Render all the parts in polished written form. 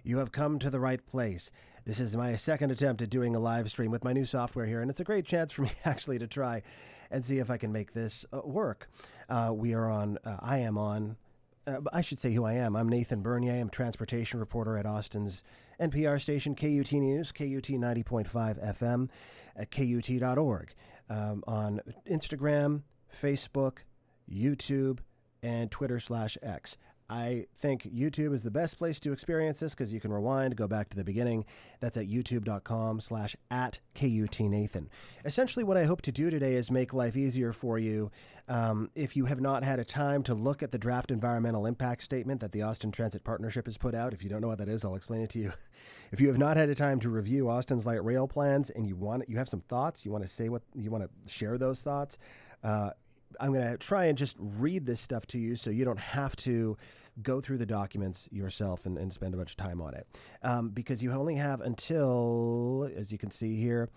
You have come to the right place. This is my second attempt at doing a live stream with my new software here, and it's a great chance for me actually to try and see if I can make this work. I am on, I should say who I am. I'm Nathan Bernier. I'm a transportation reporter at Austin's NPR station, KUT News, KUT 90.5 FM at KUT.org. On Instagram, Facebook, YouTube, and Twitter/X. I think YouTube is the best place to experience this because you can rewind, go back to the beginning. That's at youtube.com/@KUTNathan. Essentially, what I hope to do today is make life easier for you. If you have not had a time to look at the draft environmental impact statement that the Austin Transit Partnership has put out, if you don't know what that is, I'll explain it to you. If you have not had a time to review Austin's light rail plans and you have some thoughts, you want to share those thoughts, I'm going to try and just read this stuff to you so you don't have to go through the documents yourself and spend a bunch of time on it. Because you only have until, as you can see here,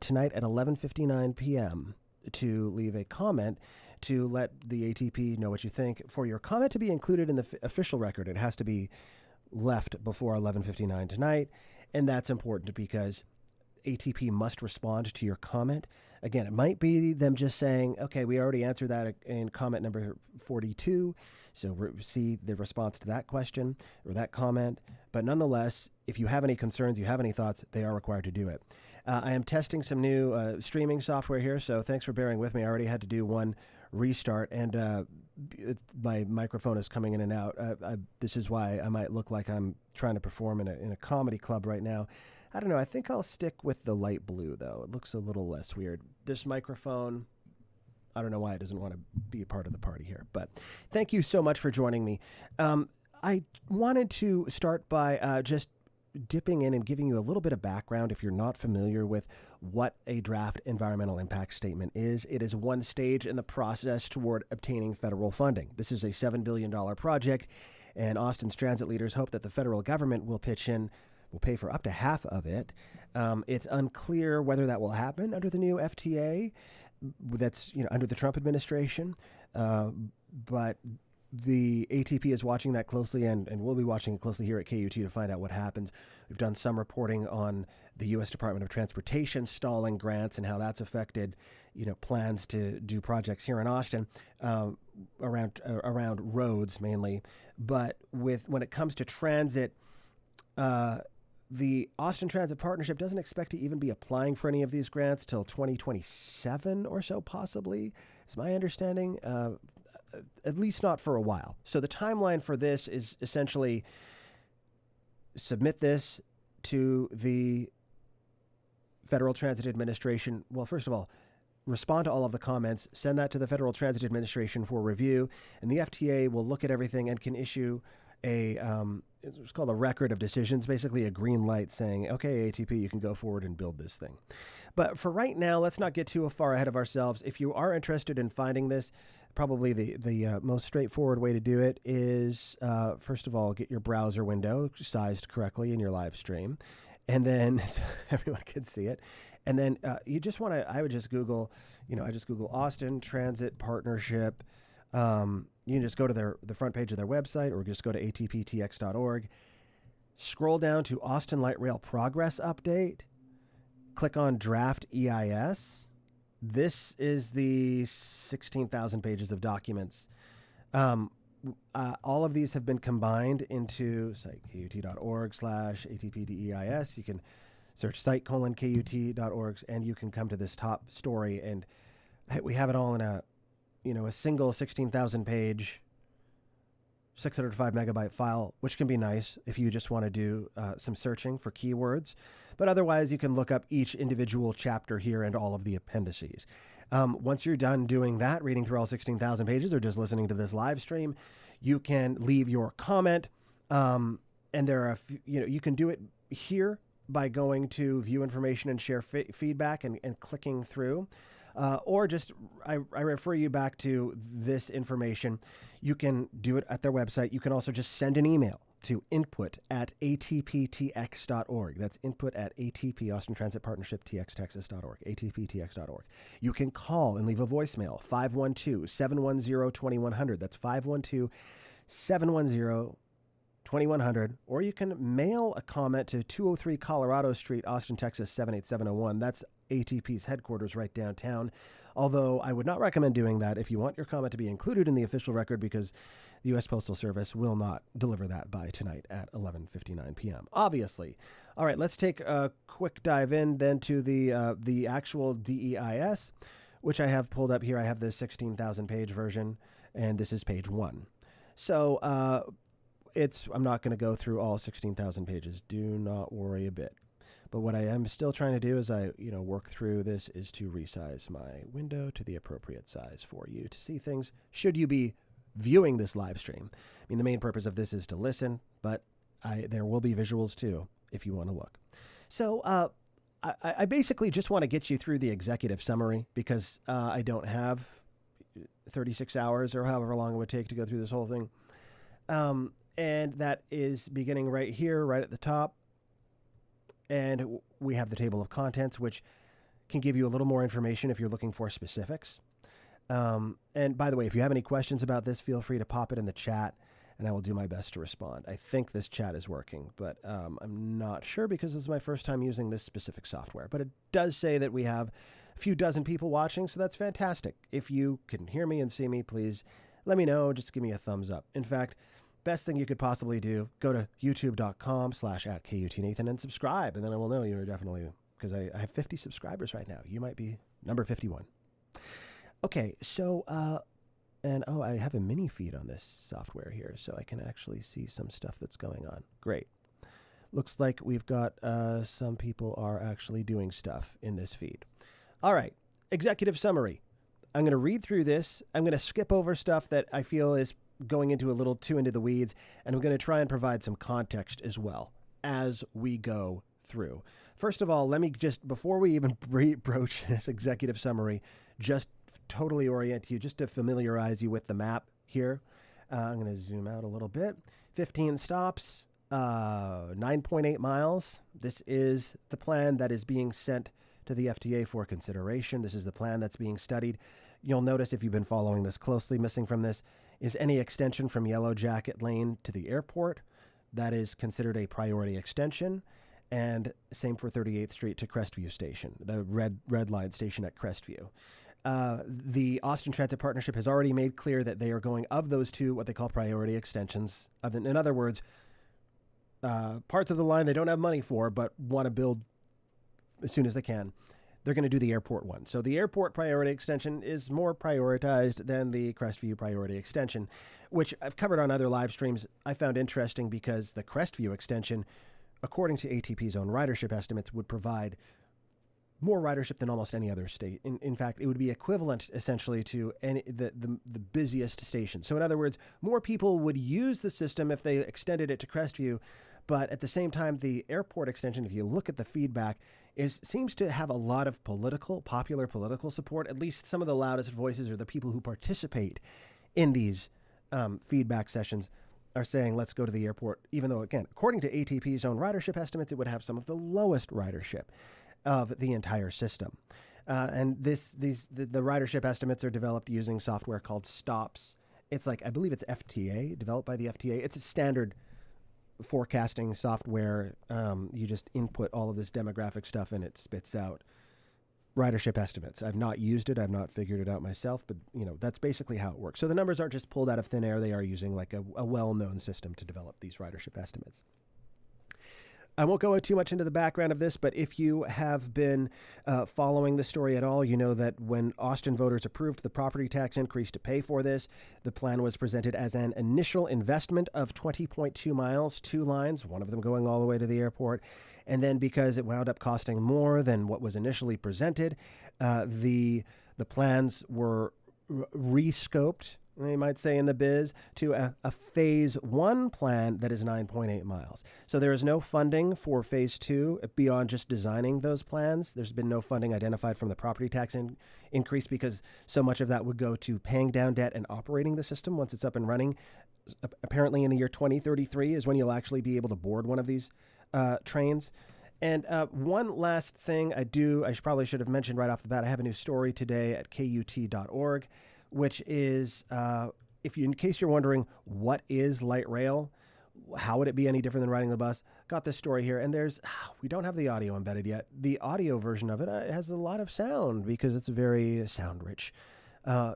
tonight at 11:59 p.m. to leave a comment to let the ATP know what you think. For your comment to be included in the official record, it has to be left before 11:59 tonight. And that's important because ATP must respond to your comment. Again, it might be them just saying, okay, we already answered that in comment number 42, so see the response to that question or that comment. But nonetheless, if you have any concerns, you have any thoughts, they are required to do it. I am testing some new streaming software here, so thanks for bearing with me. I already had to do one restart, and my microphone is coming in and out. This is why I might look like I'm trying to perform in a comedy club right now. I don't know. I think I'll stick with the light blue, though. It looks a little less weird. This microphone, I don't know why it doesn't want to be a part of the party here, but thank you so much for joining me. I wanted to start by just dipping in and giving you a little bit of background if you're not familiar with what a draft environmental impact statement is. It is one stage in the process toward obtaining federal funding. This is a $7 billion project, and Austin's transit leaders hope that the federal government will pitch in, will pay for up to half of it. It's unclear whether that will happen under the new FTA. That's under the Trump administration. But the ATP is watching that closely, and we'll be watching it closely here at KUT to find out what happens. We've done some reporting on the U.S. Department of Transportation stalling grants and how that's affected, plans to do projects here in Austin around roads mainly. But when it comes to transit, the Austin Transit Partnership doesn't expect to even be applying for any of these grants till 2027 or so, possibly, is my understanding, at least not for a while. So the timeline for this is essentially submit this to the Federal Transit Administration. Well, first of all, respond to all of the comments, send that to the Federal Transit Administration for review, and the FTA will look at everything and can issue it's called a record of decisions, basically a green light saying, okay, ATP, you can go forward and build this thing. But for right now, let's not get too far ahead of ourselves. If you are interested in finding this, probably the most straightforward way to do it is, first of all, get your browser window sized correctly in your live stream, and then so everyone can see it. And then you just want to, I would just Google, I just Google Austin Transit Partnership. You can just go to the front page of their website or just go to atptx.org. Scroll down to Austin Light Rail Progress Update. Click on Draft EIS. This is the 16,000 pages of documents. All of these have been combined into KUT.org/ATPDEIS. You can search site:/KUT.org and you can come to this top story, and we have it all in a single 16,000 page, 605 megabyte file, which can be nice if you just want to do some searching for keywords. But otherwise, you can look up each individual chapter here and all of the appendices. Once you're done doing that, reading through all 16,000 pages or just listening to this live stream, you can leave your comment. And there are, you can do it here by going to view information and share feedback and clicking through. Or just, I refer you back to this information. You can do it at their website. You can also just send an email to input@atptx.org. That's input@ATP, Austin Transit Partnership, TXTexas.org, atptx.org. You can call and leave a voicemail, 512-710-2100. That's 512-710-2100. 2100, or you can mail a comment to 203 Colorado Street, Austin, Texas 78701. That's ATP's headquarters right downtown. Although I would not recommend doing that if you want your comment to be included in the official record, because the U.S. Postal Service will not deliver that by tonight at 11:59 p.m. Obviously. All right, let's take a quick dive in then to the actual DEIS, which I have pulled up here. I have the 16,000 page version, and this is page 1. So I'm not going to go through all 16,000 pages. Do not worry a bit. But what I am still trying to do as I work through this is to resize my window to the appropriate size for you to see things should you be viewing this live stream. I mean, the main purpose of this is to listen, but there will be visuals too if you want to look. So I basically just want to get you through the executive summary because I don't have 36 hours or however long it would take to go through this whole thing. And that is beginning right here, right at the top. And we have the table of contents, which can give you a little more information if you're looking for specifics. And by the way, if you have any questions about this, feel free to pop it in the chat, and I will do my best to respond. I think this chat is working, but I'm not sure because this is my first time using this specific software. But it does say that we have a few dozen people watching, so that's fantastic. If you can hear me and see me, please let me know. Just give me a thumbs up. In fact, best thing you could possibly do, go to youtube.com/@KUTNathan and subscribe, and then I will know you're definitely, because I have 50 subscribers right now. You might be number 51. Okay, so, I have a mini feed on this software here, so I can actually see some stuff that's going on. Great. Looks like we've got some people are actually doing stuff in this feed. All right, executive summary. I'm going to read through this. I'm going to skip over stuff that I feel is going into a little too into the weeds, and I'm going to try and provide some context as well as we go through. First of all, let me just, before we even broach this executive summary, just totally orient you, just to familiarize you with the map here. I'm going to zoom out a little bit. 15 stops, 9.8 miles. This is the plan that is being sent to the FTA for consideration. This is the plan that's being studied. You'll notice, if you've been following this closely, missing from this is any extension from Yellow Jacket Lane to the airport. That is considered a priority extension. And same for 38th Street to Crestview Station, the red line station at Crestview. The Austin Transit Partnership has already made clear that they are going, of those two, what they call priority extensions. In other words, parts of the line they don't have money for but want to build as soon as they can. They're going to do the airport one. So the airport priority extension is more prioritized than the Crestview priority extension, which I've covered on other live streams. I found interesting because the Crestview extension, according to ATP's own ridership estimates, would provide more ridership than almost any other state. In fact, it would be equivalent essentially to the busiest station. So in other words, more people would use the system if they extended it to Crestview. But at the same time, the airport extension, if you look at the feedback, seems to have a lot of popular political support. At least some of the loudest voices or the people who participate in these feedback sessions are saying, let's go to the airport, even though, again, according to ATP's own ridership estimates, it would have some of the lowest ridership of the entire system. And the ridership estimates are developed using software called STOPS. It's I believe it's FTA, developed by the FTA. It's a standard forecasting software. You just input all of this demographic stuff and it spits out ridership estimates. I've not used it. I've not figured it out myself, but that's basically how it works. So the numbers aren't just pulled out of thin air. They are using a well-known system to develop these ridership estimates. I won't go too much into the background of this, but if you have been following the story at all, you know that when Austin voters approved the property tax increase to pay for this, the plan was presented as an initial investment of 20.2 miles, 2 lines, one of them going all the way to the airport. And then because it wound up costing more than what was initially presented, the plans were rescoped, they might say in the biz, to a phase 1 plan that is 9.8 miles. So there is no funding for phase 2 beyond just designing those plans. There's been no funding identified from the property tax increase because so much of that would go to paying down debt and operating the system once it's up and running. Apparently in the year 2033 is when you'll actually be able to board one of these trains. And one last thing I probably should have mentioned right off the bat, I have a new story today at KUT.org, which is, in case you're wondering, what is light rail? How would it be any different than riding the bus? Got this story here, and we don't have the audio embedded yet. The audio version of it has a lot of sound because it's a very sound-rich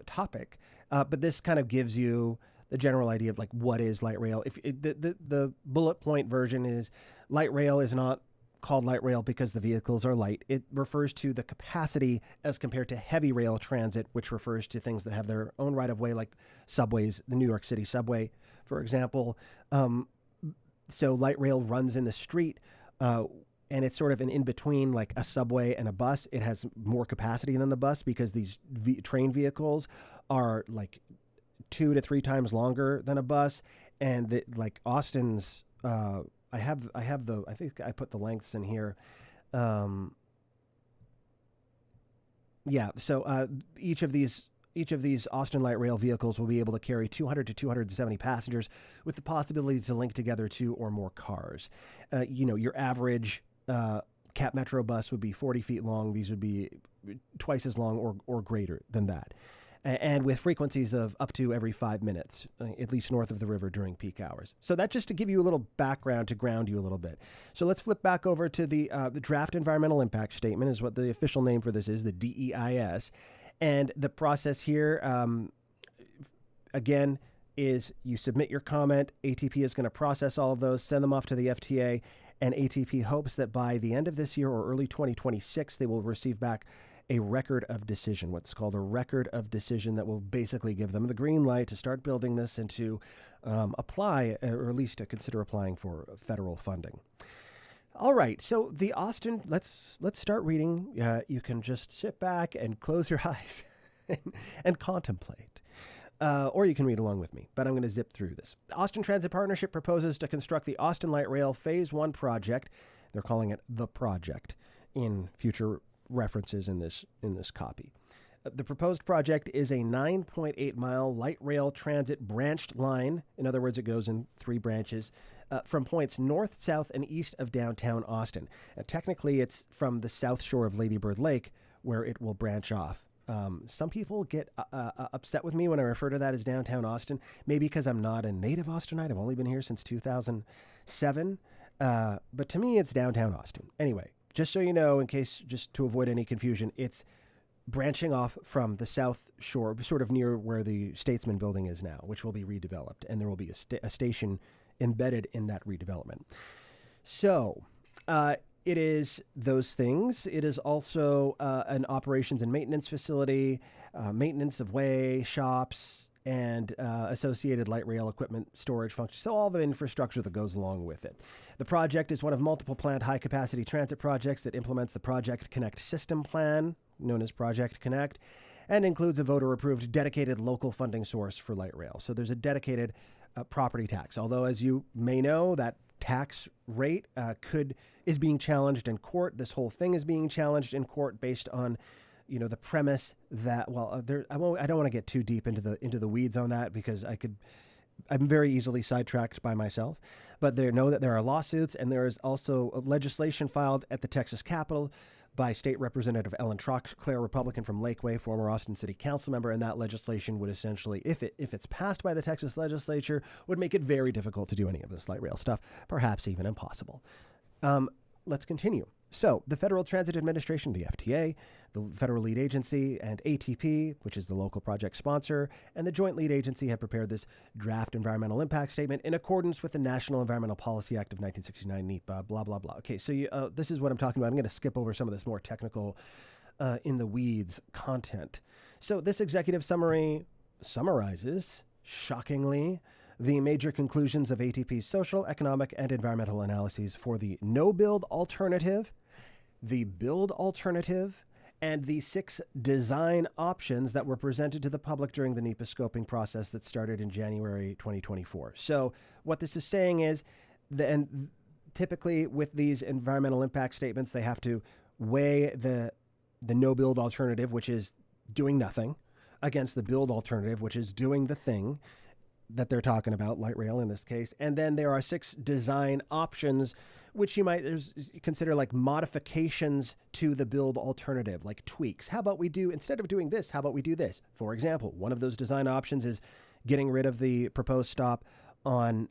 topic. But this kind of gives you the general idea of like what is light rail. The bullet point version is light rail is not called light rail because the vehicles are light. It refers to the capacity as compared to heavy rail transit, which refers to things that have their own right of way, like subways, the New York City subway, for example. So light rail runs in the street, and it's sort of an in-between, like a subway and a bus. It has more capacity than the bus because these train vehicles are like 2 to 3 times longer than a bus. And like Austin's, I think I put the lengths in here. So each of these Austin Light Rail vehicles will be able to carry 200 to 270 passengers with the possibility to link together 2 or more cars. Your average Cap Metro bus would be 40 feet long. These would be twice as long or greater than that. And with frequencies of up to every 5 minutes, at least north of the river during peak hours. So that just to give you a little background, to ground you a little bit. So let's flip back over to the Draft Environmental Impact Statement is what the official name for this is, the DEIS. And the process here, again, is you submit your comment. ATP is going to process all of those, send them off to the FTA, and ATP hopes that by the end of this year or early 2026, they will receive back a record of decision, what's called a record of decision that will basically give them the green light to start building this and to apply, or at least to consider applying for federal funding. All right, so the Austin, let's start reading. You can just sit back and close your eyes and contemplate. Or you can read along with me, but I'm going to zip through this. The Austin Transit Partnership proposes to construct the Austin Light Rail Phase 1 project. They're calling it the project in future references in this copy. The proposed project is a 9.8-mile light rail transit branched line. In other words, it goes in 3 branches from points north, south, and east of downtown Austin. Technically, it's from the south shore of Lady Bird Lake where it will branch off. Some people get upset with me when I refer to that as downtown Austin, maybe because I'm not a native Austinite. I've only been here since 2007. But to me, it's downtown Austin. Anyway, just so you know, in case, just to avoid any confusion, it's branching off from the south shore, sort of near where the Statesman building is now, which will be redeveloped, and there will be a station embedded in that redevelopment. So it is those things. It is also an operations and maintenance facility, maintenance of way, shops, and associated light rail equipment storage functions. So all the infrastructure that goes along with it. The project is one of multiple planned high-capacity transit projects that implements the Project Connect system plan, known as Project Connect, and includes a voter-approved dedicated local funding source for light rail. So there's a dedicated property tax. Although, as you may know, that tax rate is being challenged in court. This whole thing is being challenged in court based on the premise that, I don't want to get too deep into the weeds on that because I'm very easily sidetracked by myself, but they know that there are lawsuits, and there is also legislation filed at the Texas Capitol by State Representative Ellen Troxclair, Republican from Lakeway, former Austin City Council member, and that legislation would essentially, if it's passed by the Texas legislature, would make it very difficult to do any of this light rail stuff, perhaps even impossible. Let's continue. So the Federal Transit Administration, the FTA, the federal lead agency, and ATP, which is the local project sponsor, and the joint lead agency have prepared this draft environmental impact statement in accordance with the National Environmental Policy Act of 1969, NEPA, blah, blah, blah. Okay, so this is what I'm talking about. I'm going to skip over some of this more technical in the weeds content. So this executive summary summarizes, shockingly, the major conclusions of ATP's social, economic, and environmental analyses for the no-build alternative, the build alternative, and the 6 design options that were presented to the public during the NEPA scoping process that started in January 2024. So what this is saying is, and typically with these environmental impact statements, they have to weigh the no-build alternative, which is doing nothing, against the build alternative, which is doing the thing that they're talking about, light rail in this case. And then there are 6 design options, which you might consider like modifications to the build alternative, like tweaks. How about we do, instead of doing this, how about we do this? For example, one of those design options is getting rid of the proposed stop on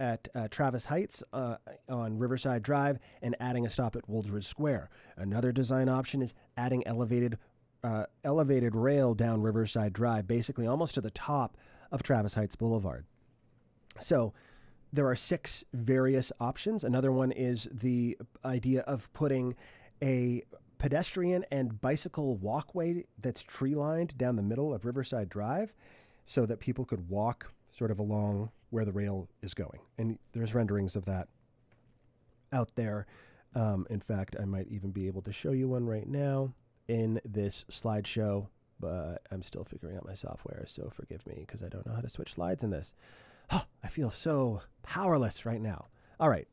at Travis Heights on Riverside Drive and adding a stop at Wooldridge Square. Another design option is adding elevated rail down Riverside Drive, basically almost to the top of Travis Heights Boulevard. So there are 6 various options. Another one is the idea of putting a pedestrian and bicycle walkway that's tree-lined down the middle of Riverside Drive so that people could walk sort of along where the rail is going. And there's renderings of that out there. In fact, I might even be able to show you one right now in this slideshow, but I'm still figuring out my software, so forgive me because I don't know how to switch slides in this. Oh, I feel so powerless right now. All right,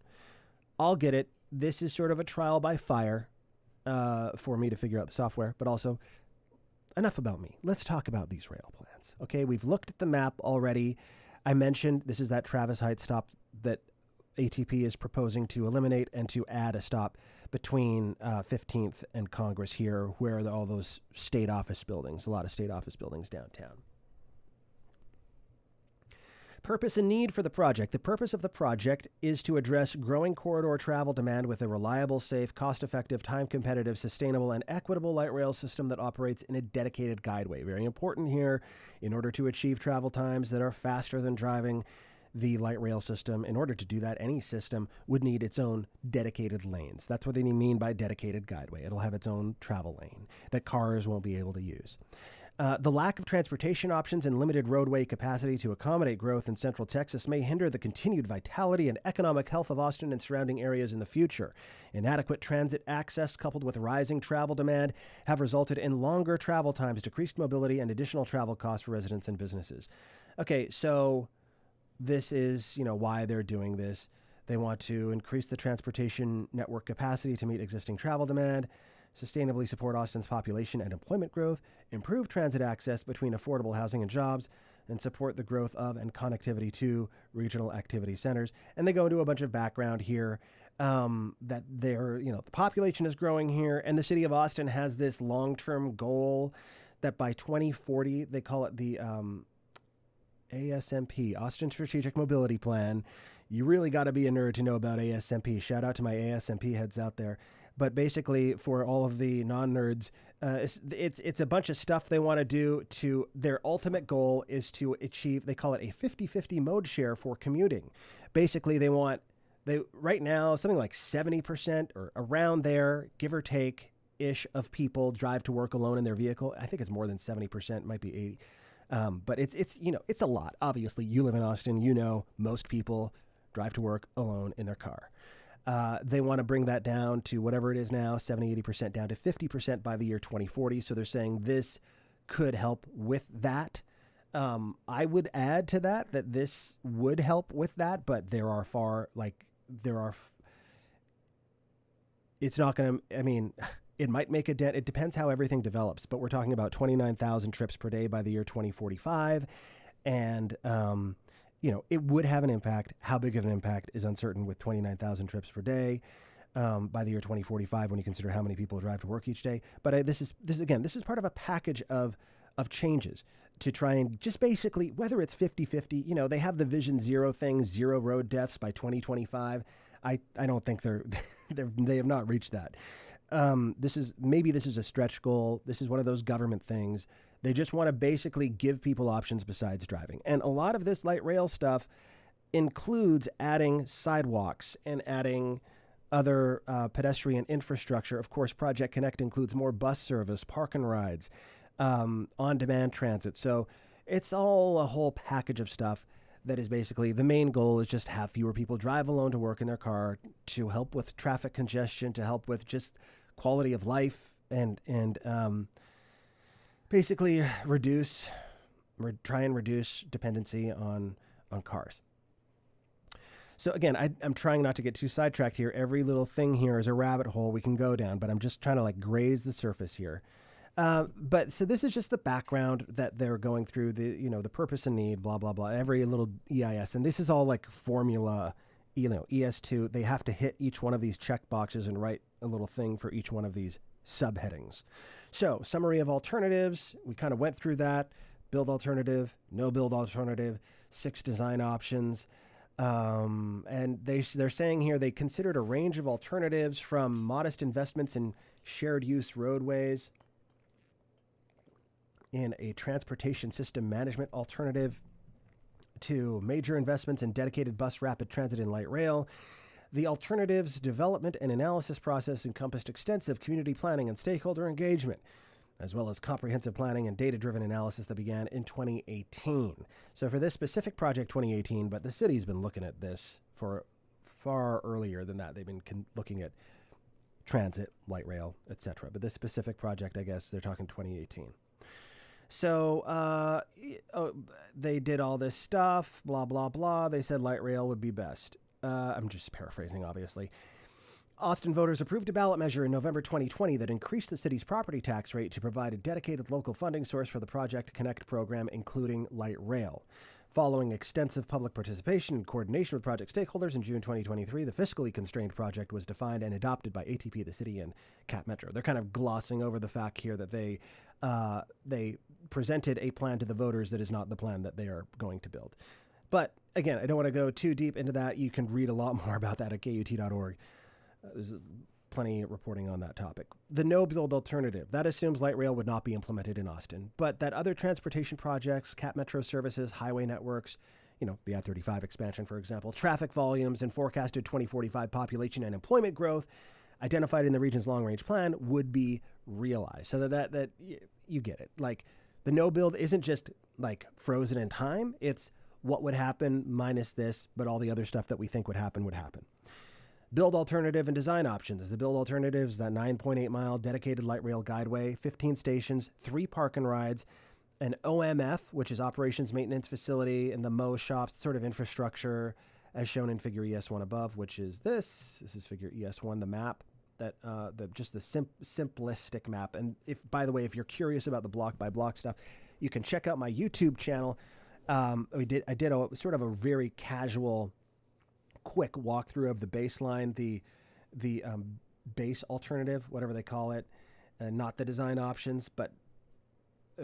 I'll get it. This is sort of a trial by fire for me to figure out the software, but also enough about me. Let's talk about these rail plans. Okay, we've looked at the map already. I mentioned this is that Travis Heights stop that ATP is proposing to eliminate and to add a stop between 15th and Congress here, where are all those state office buildings, a lot of state office buildings downtown. Purpose and need for the project. The purpose of the project is to address growing corridor travel demand with a reliable, safe, cost-effective, time-competitive, sustainable, and equitable light rail system that operates in a dedicated guideway. Very important here. In order to achieve travel times that are faster than driving the light rail system, in order to do that, any system would need its own dedicated lanes. That's what they mean by dedicated guideway. It'll have its own travel lane that cars won't be able to use. The lack of transportation options and limited roadway capacity to accommodate growth in Central Texas may hinder the continued vitality and economic health of Austin and surrounding areas in the future. Inadequate transit access coupled with rising travel demand have resulted in longer travel times, decreased mobility, and additional travel costs for residents and businesses. Okay, so this is, why they're doing this. They want to increase the transportation network capacity to meet existing travel demand, sustainably support Austin's population and employment growth, improve transit access between affordable housing and jobs, and support the growth of and connectivity to regional activity centers. And they go into a bunch of background here that the population is growing here, and the city of Austin has this long-term goal that by 2040, they call it the ASMP, Austin Strategic Mobility Plan. You really got to be a nerd to know about ASMP. Shout out to my ASMP heads out there. But basically, for all of the non-nerds, it's a bunch of stuff they want to do to their ultimate goal is to achieve, they call it a 50-50 mode share for commuting. Basically, right now, something like 70% or around there, give or take, ish of people drive to work alone in their vehicle. I think it's more than 70%, might be 80%. But it's a lot. Obviously, you live in Austin, most people drive to work alone in their car. They want to bring that down to whatever it is now, 70, 80%, down to 50% by the year 2040. So they're saying this could help with that. I would add to that this would help with that, but it's not going to, it might make a dent. It depends how everything develops, but we're talking about 29,000 trips per day by the year 2045. And, it would have an impact. How big of an impact is uncertain with 29,000 trips per day by the year 2045 when you consider how many people drive to work each day. But this is part of a package of changes to try and just basically, whether it's 50-50, they have the Vision Zero thing, 0 road deaths by 2025. I don't think they have not reached that. This is a stretch goal. This is one of those government things. They just want to basically give people options besides driving. And a lot of this light rail stuff includes adding sidewalks and adding other pedestrian infrastructure. Of course, Project Connect includes more bus service, park and rides, on-demand transit. So it's all a whole package of stuff that is basically the main goal is just have fewer people drive alone to work in their car to help with traffic congestion, to help with just quality of life and basically try and reduce dependency on cars. So again, I'm trying not to get too sidetracked here. Every little thing here is a rabbit hole we can go down, but I'm just trying to graze the surface here. But so this is just the background that they're going through, the purpose and need, blah, blah, blah, every little EIS. And this is all formula, ES2. They have to hit each one of these check boxes and write a little thing for each one of these subheadings. So summary of alternatives. We kind of went through that. Build alternative, no build alternative, 6 design options. And they're saying here they considered a range of alternatives from modest investments in shared use roadways in a transportation system management alternative to major investments in dedicated bus, rapid transit, and light rail. The alternatives development and analysis process encompassed extensive community planning and stakeholder engagement, as well as comprehensive planning and data-driven analysis that began in 2018. So for this specific project, 2018, but the city's been looking at this for far earlier than that. They've been looking at transit, light rail, etc. But this specific project, I guess, they're talking 2018. So they did all this stuff, blah, blah, blah. They said light rail would be best. I'm just paraphrasing, obviously. Austin voters approved a ballot measure in November 2020 that increased the city's property tax rate to provide a dedicated local funding source for the Project Connect program, including light rail. Following extensive public participation and coordination with project stakeholders in June 2023, the fiscally constrained project was defined and adopted by ATP, the city, and Cap Metro. They're kind of glossing over the fact here that they presented a plan to the voters that is not the plan that they are going to build. But again, I don't want to go too deep into that. You can read a lot more about that at KUT.org. There's plenty of reporting on that topic. The no-build alternative. That assumes light rail would not be implemented in Austin, but that other transportation projects, Cap Metro services, highway networks, the I-35 expansion, for example, traffic volumes and forecasted 2045 population and employment growth identified in the region's long-range plan would be realized. So that you get it. Like, the no-build isn't just like frozen in time. It's what would happen minus this, but all the other stuff that we think would happen would happen. Build alternative and design options. The build alternatives, that 9.8-mile dedicated light rail guideway, 15 stations, 3 park and rides, an OMF, which is operations maintenance facility, and the MO shops, sort of infrastructure, as shown in figure ES1 above, which is this. This is figure ES1, the map, that just the simplistic map. And by the way, if you're curious about the block by block stuff, you can check out my YouTube channel. I did a sort of a very casual, quick walkthrough of the baseline, the base alternative, whatever they call it, not the design options, but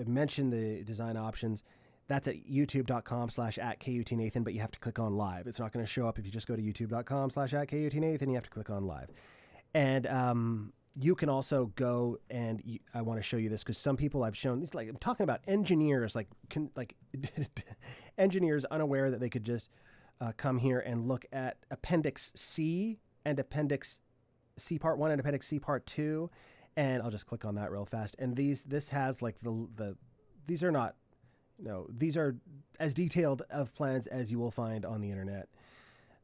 mention the design options. That's at youtube.com/@KUTNathan, but you have to click on live. It's not going to show up if you just go to youtube.com/@KUTNathan. You have to click on live. And you can also go, and I want to show you this because some people I've shown, it's like I'm talking about engineers, like engineers unaware that they could just come here and look at Appendix C and Appendix C Part 1 and Appendix C Part 2. And I'll just click on that real fast. And this has like these are not, these are as detailed of plans as you will find on the internet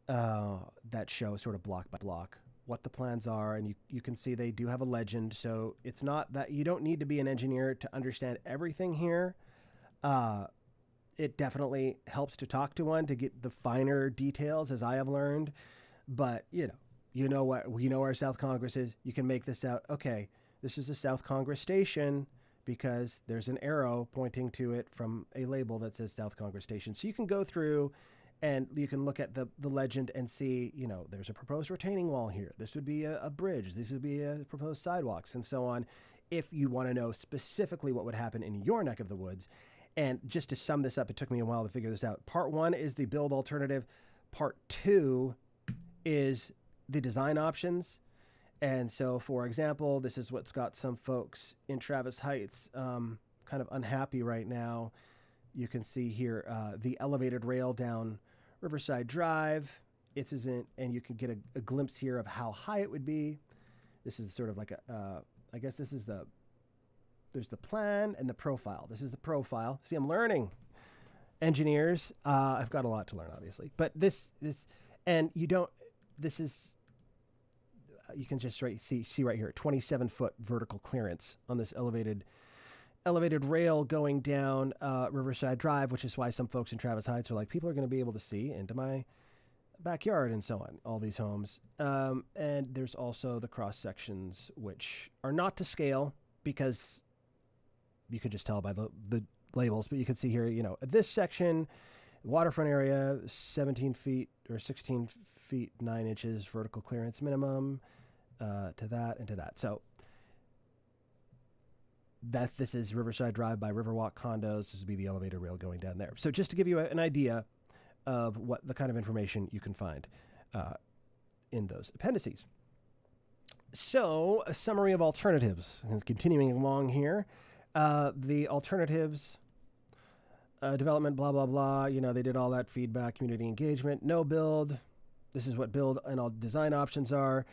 that show sort of block by block what the plans are. And you can see they do have a legend. So it's not that you don't need to be an engineer to understand everything here. It definitely helps to talk to one to get the finer details, as I have learned. But, we know where South Congress is. You can make this out. Okay, this is a South Congress station because there's an arrow pointing to it from a label that says South Congress Station. So you can go through and you can look at the legend and see, there's a proposed retaining wall here. This would be a bridge. This would be a proposed sidewalks and so on. If you want to know specifically what would happen in your neck of the woods. And just to sum this up, it took me a while to figure this out. Part 1 is the build alternative. Part 2 is the design options. And so, for example, this is what's got some folks in Travis Heights kind of unhappy right now. You can see here the elevated rail down Riverside Drive. And you can get a glimpse here of how high it would be. This is sort of like I guess this is there's the plan and the profile. This is the profile. See, I'm learning. Engineers, I've got a lot to learn, obviously. But and you can just see right here, 27-foot vertical clearance on this elevated rail going down Riverside Drive, which is why some folks in Travis Heights are like, people are going to be able to see into my backyard and so on, all these homes. And there's also the cross sections, which are not to scale because you can just tell by the labels, but you can see here, this section, waterfront area, 17 feet or 16 feet, 9 inches vertical clearance minimum to that and to that. So this is Riverside Drive by Riverwalk Condos. This would be the elevated rail going down there. So just to give you an idea of what the kind of information you can find in those appendices. So, a summary of alternatives. Continuing along here, the alternatives, development, blah, blah, blah. They did all that feedback, community engagement, no build. This is what build and all design options are.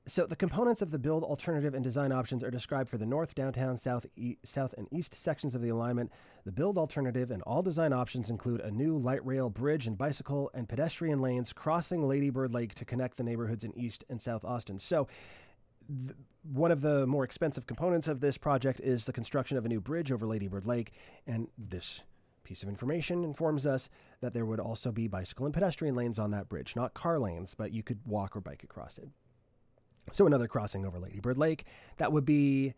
So the components of the build, alternative, and design options are described for the north, downtown, south, south, and east sections of the alignment. The build alternative and all design options include a new light rail bridge and bicycle and pedestrian lanes crossing Lady Bird Lake to connect the neighborhoods in East and South Austin. So one of the more expensive components of this project is the construction of a new bridge over Lady Bird Lake, and this piece of information informs us that there would also be bicycle and pedestrian lanes on that bridge, not car lanes, but you could walk or bike across it. So another crossing over Lady Bird Lake. That would be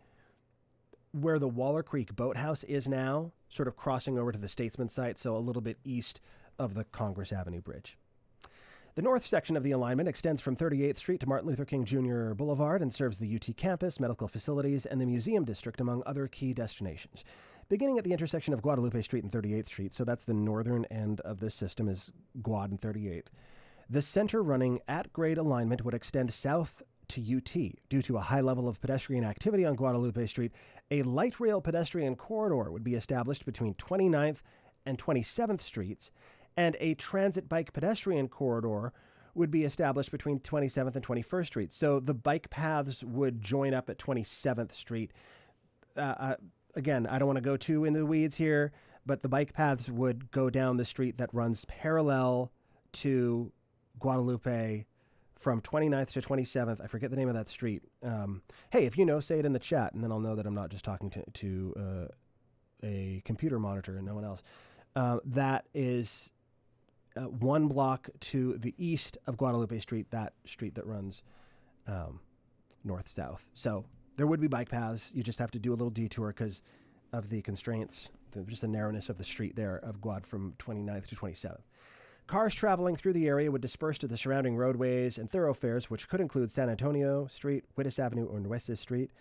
where the Waller Creek Boathouse is now, sort of crossing over to the Statesman site, so a little bit east of the Congress Avenue Bridge. The north section of the alignment extends from 38th Street to Martin Luther King Jr. Boulevard and serves the UT campus, medical facilities, and the museum district, among other key destinations. Beginning at the intersection of Guadalupe Street and 38th Street, so that's the northern end of this system, is Guad and 38th. The center running at grade alignment would extend south to UT. Due to a high level of pedestrian activity on Guadalupe Street, a light rail pedestrian corridor would be established between 29th and 27th Streets, and a transit bike pedestrian corridor would be established between 27th and 21st Street. So the bike paths would join up at 27th Street. Again, I don't want to go too into the weeds here, but the bike paths would go down the street that runs parallel to Guadalupe from 29th to 27th. I forget the name of that street. Hey, if you know, say it in the chat, and then I'll know that I'm not just talking to a computer monitor and no one else. That is one block to the east of Guadalupe Street, that street that runs north-south. So there would be bike paths. You just have to do a little detour because of the constraints, just the narrowness of the street there of Guad from 29th to 27th. Cars traveling through the area would disperse to the surrounding roadways and thoroughfares, which could include San Antonio Street, Wittes Avenue, or Nueces Street.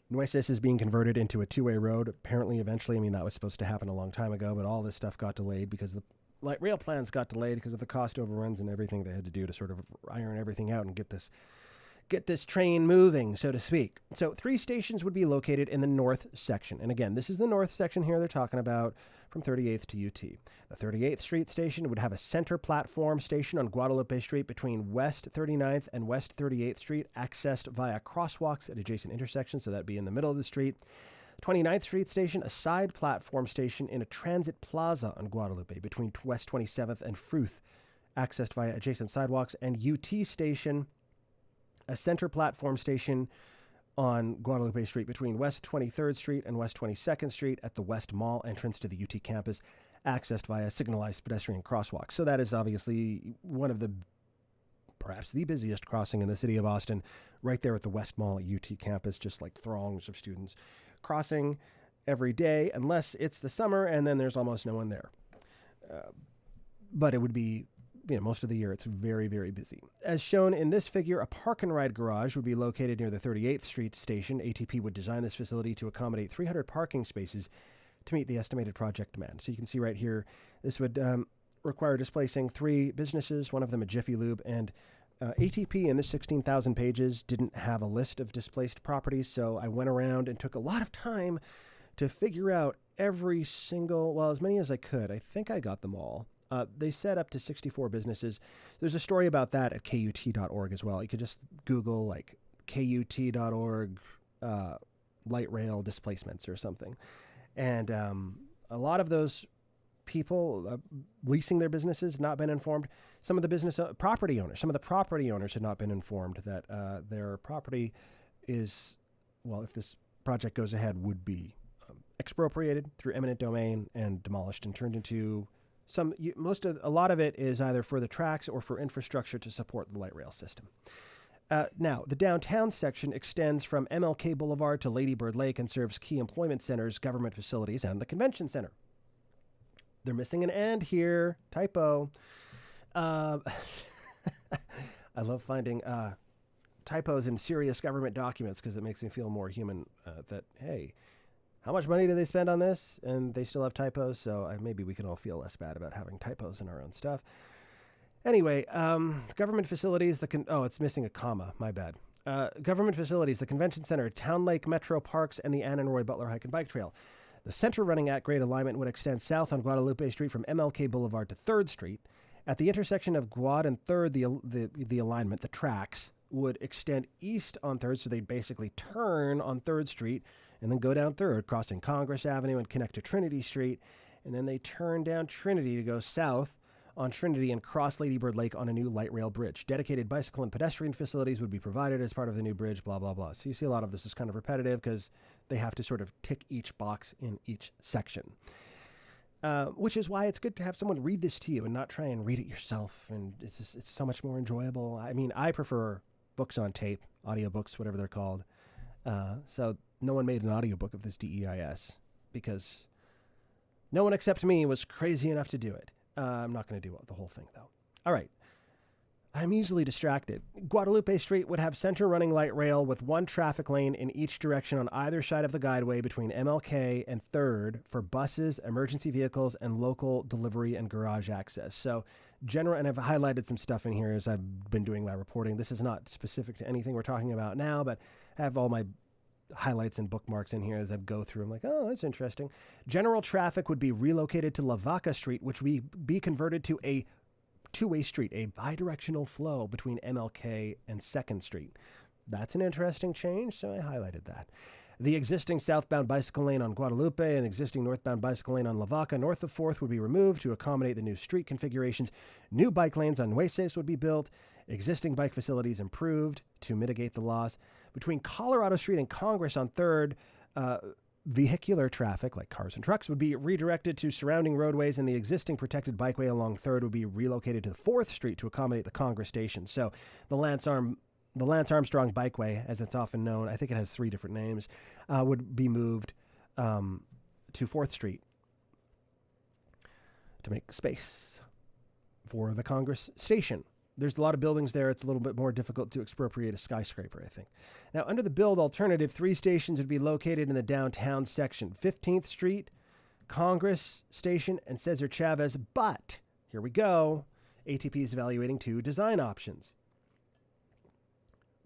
Nueces is being converted into a two-way road. Apparently, eventually, that was supposed to happen a long time ago, but all this stuff got delayed because the light rail plans got delayed because of the cost overruns and everything they had to do to sort of iron everything out and get this train moving, so to speak. So 3 stations would be located in the north section. And again, this is the north section here they're talking about from 38th to UT. The 38th Street station would have a center platform station on Guadalupe Street between West 39th and West 38th Street, accessed via crosswalks at adjacent intersections, so that'd be in the middle of the street. 29th Street station, a side platform station in a transit plaza on Guadalupe between West 27th and Fruth, accessed via adjacent sidewalks. And UT station, a center platform station on Guadalupe Street between West 23rd Street and West 22nd Street at the West Mall entrance to the UT campus, accessed via signalized pedestrian crosswalk. So that is obviously one of perhaps the busiest crossing in the city of Austin, right there at the West Mall at UT campus, just like throngs of students crossing every day, unless it's the summer and then there's almost no one there. But it would be most of the year, it's very, very busy. As shown in this figure, a park and ride garage would be located near the 38th Street station. ATP would design this facility to accommodate 300 parking spaces to meet the estimated project demand. So you can see right here, this would require displacing 3 businesses, one of them a Jiffy Lube, and ATP in this 16,000 pages didn't have a list of displaced properties, so I went around and took a lot of time to figure out every single, as many as I could. I think I got them all. They said up to 64 businesses. There's a story about that at KUT.org as well. You could just Google KUT.org light rail displacements or something. And a lot of those people leasing their businesses not been informed. Some of the property owners had not been informed that their property is, if this project goes ahead, would be expropriated through eminent domain and demolished and turned into a lot of it is either for the tracks or for infrastructure to support the light rail system. Now, the downtown section extends from MLK Boulevard to Lady Bird Lake and serves key employment centers, government facilities, and the convention center. They're missing an "and" here. Typo. I love finding typos in serious government documents because it makes me feel more human that, hey, how much money do they spend on this? And they still have typos, so maybe we can all feel less bad about having typos in our own stuff. Anyway, government facilities, it's missing a comma, my bad. Government facilities, the Convention Center, Town Lake Metro Parks, and the Ann and Roy Butler Hike and Bike Trail. The center running at-grade alignment would extend south on Guadalupe Street from MLK Boulevard to 3rd Street. At the intersection of Guad and 3rd, the alignment, the tracks, would extend east on 3rd, so they'd basically turn on 3rd Street and then go down 3rd, crossing Congress Avenue and connect to Trinity Street, and then they turn down Trinity to go south on Trinity and cross Lady Bird Lake on a new light rail bridge. Dedicated bicycle and pedestrian facilities would be provided as part of the new bridge, blah, blah, blah. So you see a lot of this is kind of repetitive because they have to sort of tick each box in each section. Which is why it's good to have someone read this to you and not try and read it yourself. And it's so much more enjoyable. I mean, I prefer books on tape, audiobooks, whatever they're called. So no one made an audiobook of this DEIS because no one except me was crazy enough to do it. I'm not going to do the whole thing, though. All right. I'm easily distracted. Guadalupe Street would have center running light rail with one traffic lane in each direction on either side of the guideway between MLK and 3rd for buses, emergency vehicles, and local delivery and garage access. So and I've highlighted some stuff in here as I've been doing my reporting. This is not specific to anything we're talking about now, but I have all my highlights and bookmarks in here as I go through. I'm like, oh, that's interesting. General traffic would be relocated to Lavaca Street, which would be converted to a two-way street, a bidirectional flow between MLK and 2nd Street. That's an interesting change, so I highlighted that. The existing southbound bicycle lane on Guadalupe and existing northbound bicycle lane on Lavaca north of 4th would be removed to accommodate the new street configurations. New bike lanes on Nueces would be built. Existing bike facilities improved to mitigate the loss. Between Colorado Street and Congress on 3rd, vehicular traffic, like cars and trucks, would be redirected to surrounding roadways, and the existing protected bikeway along 3rd would be relocated to the 4th Street to accommodate the Congress station. So the Lance Armstrong Bikeway, as it's often known, I think it has 3 different names, would be moved to 4th Street to make space for the Congress station. There's a lot of buildings there. It's a little bit more difficult to expropriate a skyscraper, I think. Now, under the build alternative, 3 stations would be located in the downtown section. 15th Street, Congress Station, and Cesar Chavez. But, here we go, ATP is evaluating 2 design options.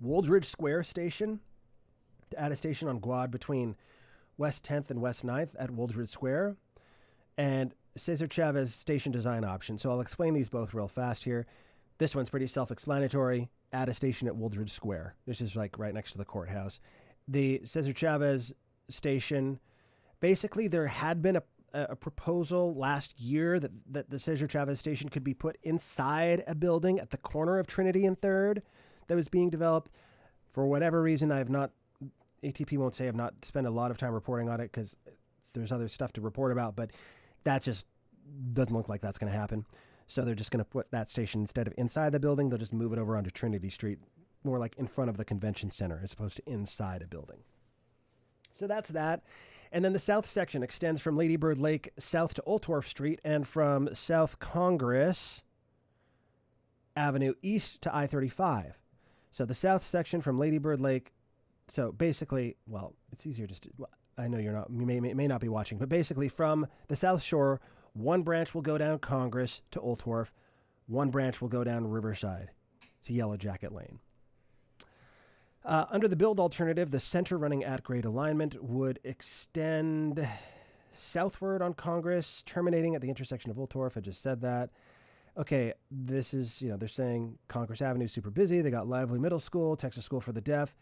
Wooldridge Square Station, to add a station on Guad between West 10th and West 9th at Wooldridge Square, and Cesar Chavez station design option. So I'll explain these both real fast here. This one's pretty self-explanatory. Add a station at Wooldridge Square. This is like right next to the courthouse. The Cesar Chavez station, basically there had been a proposal last year that the Cesar Chavez station could be put inside a building at the corner of Trinity and 3rd that was being developed. For whatever reason, ATP won't say I've not spent a lot of time reporting on it because there's other stuff to report about, but that just doesn't look like that's going to happen. So they're just going to put that station instead of inside the building, they'll just move it over onto Trinity Street, more like in front of the convention center as opposed to inside a building. So that's that. And then the south section extends from Lady Bird Lake south to Oltorf Street and from South Congress Avenue east to I-35. So the south section from Lady Bird Lake, so basically, well, it's easier just to, I know you may not be watching, but basically from the South Shore, one branch will go down Congress to Oltorf. One branch will go down Riverside to Yellow Jacket Lane. Under the build alternative, the center running at-grade alignment would extend southward on Congress, terminating at the intersection of Oltorf. I just said that. Okay, this is, they're saying Congress Avenue is super busy. They got Lively Middle School, Texas School for the Deaf.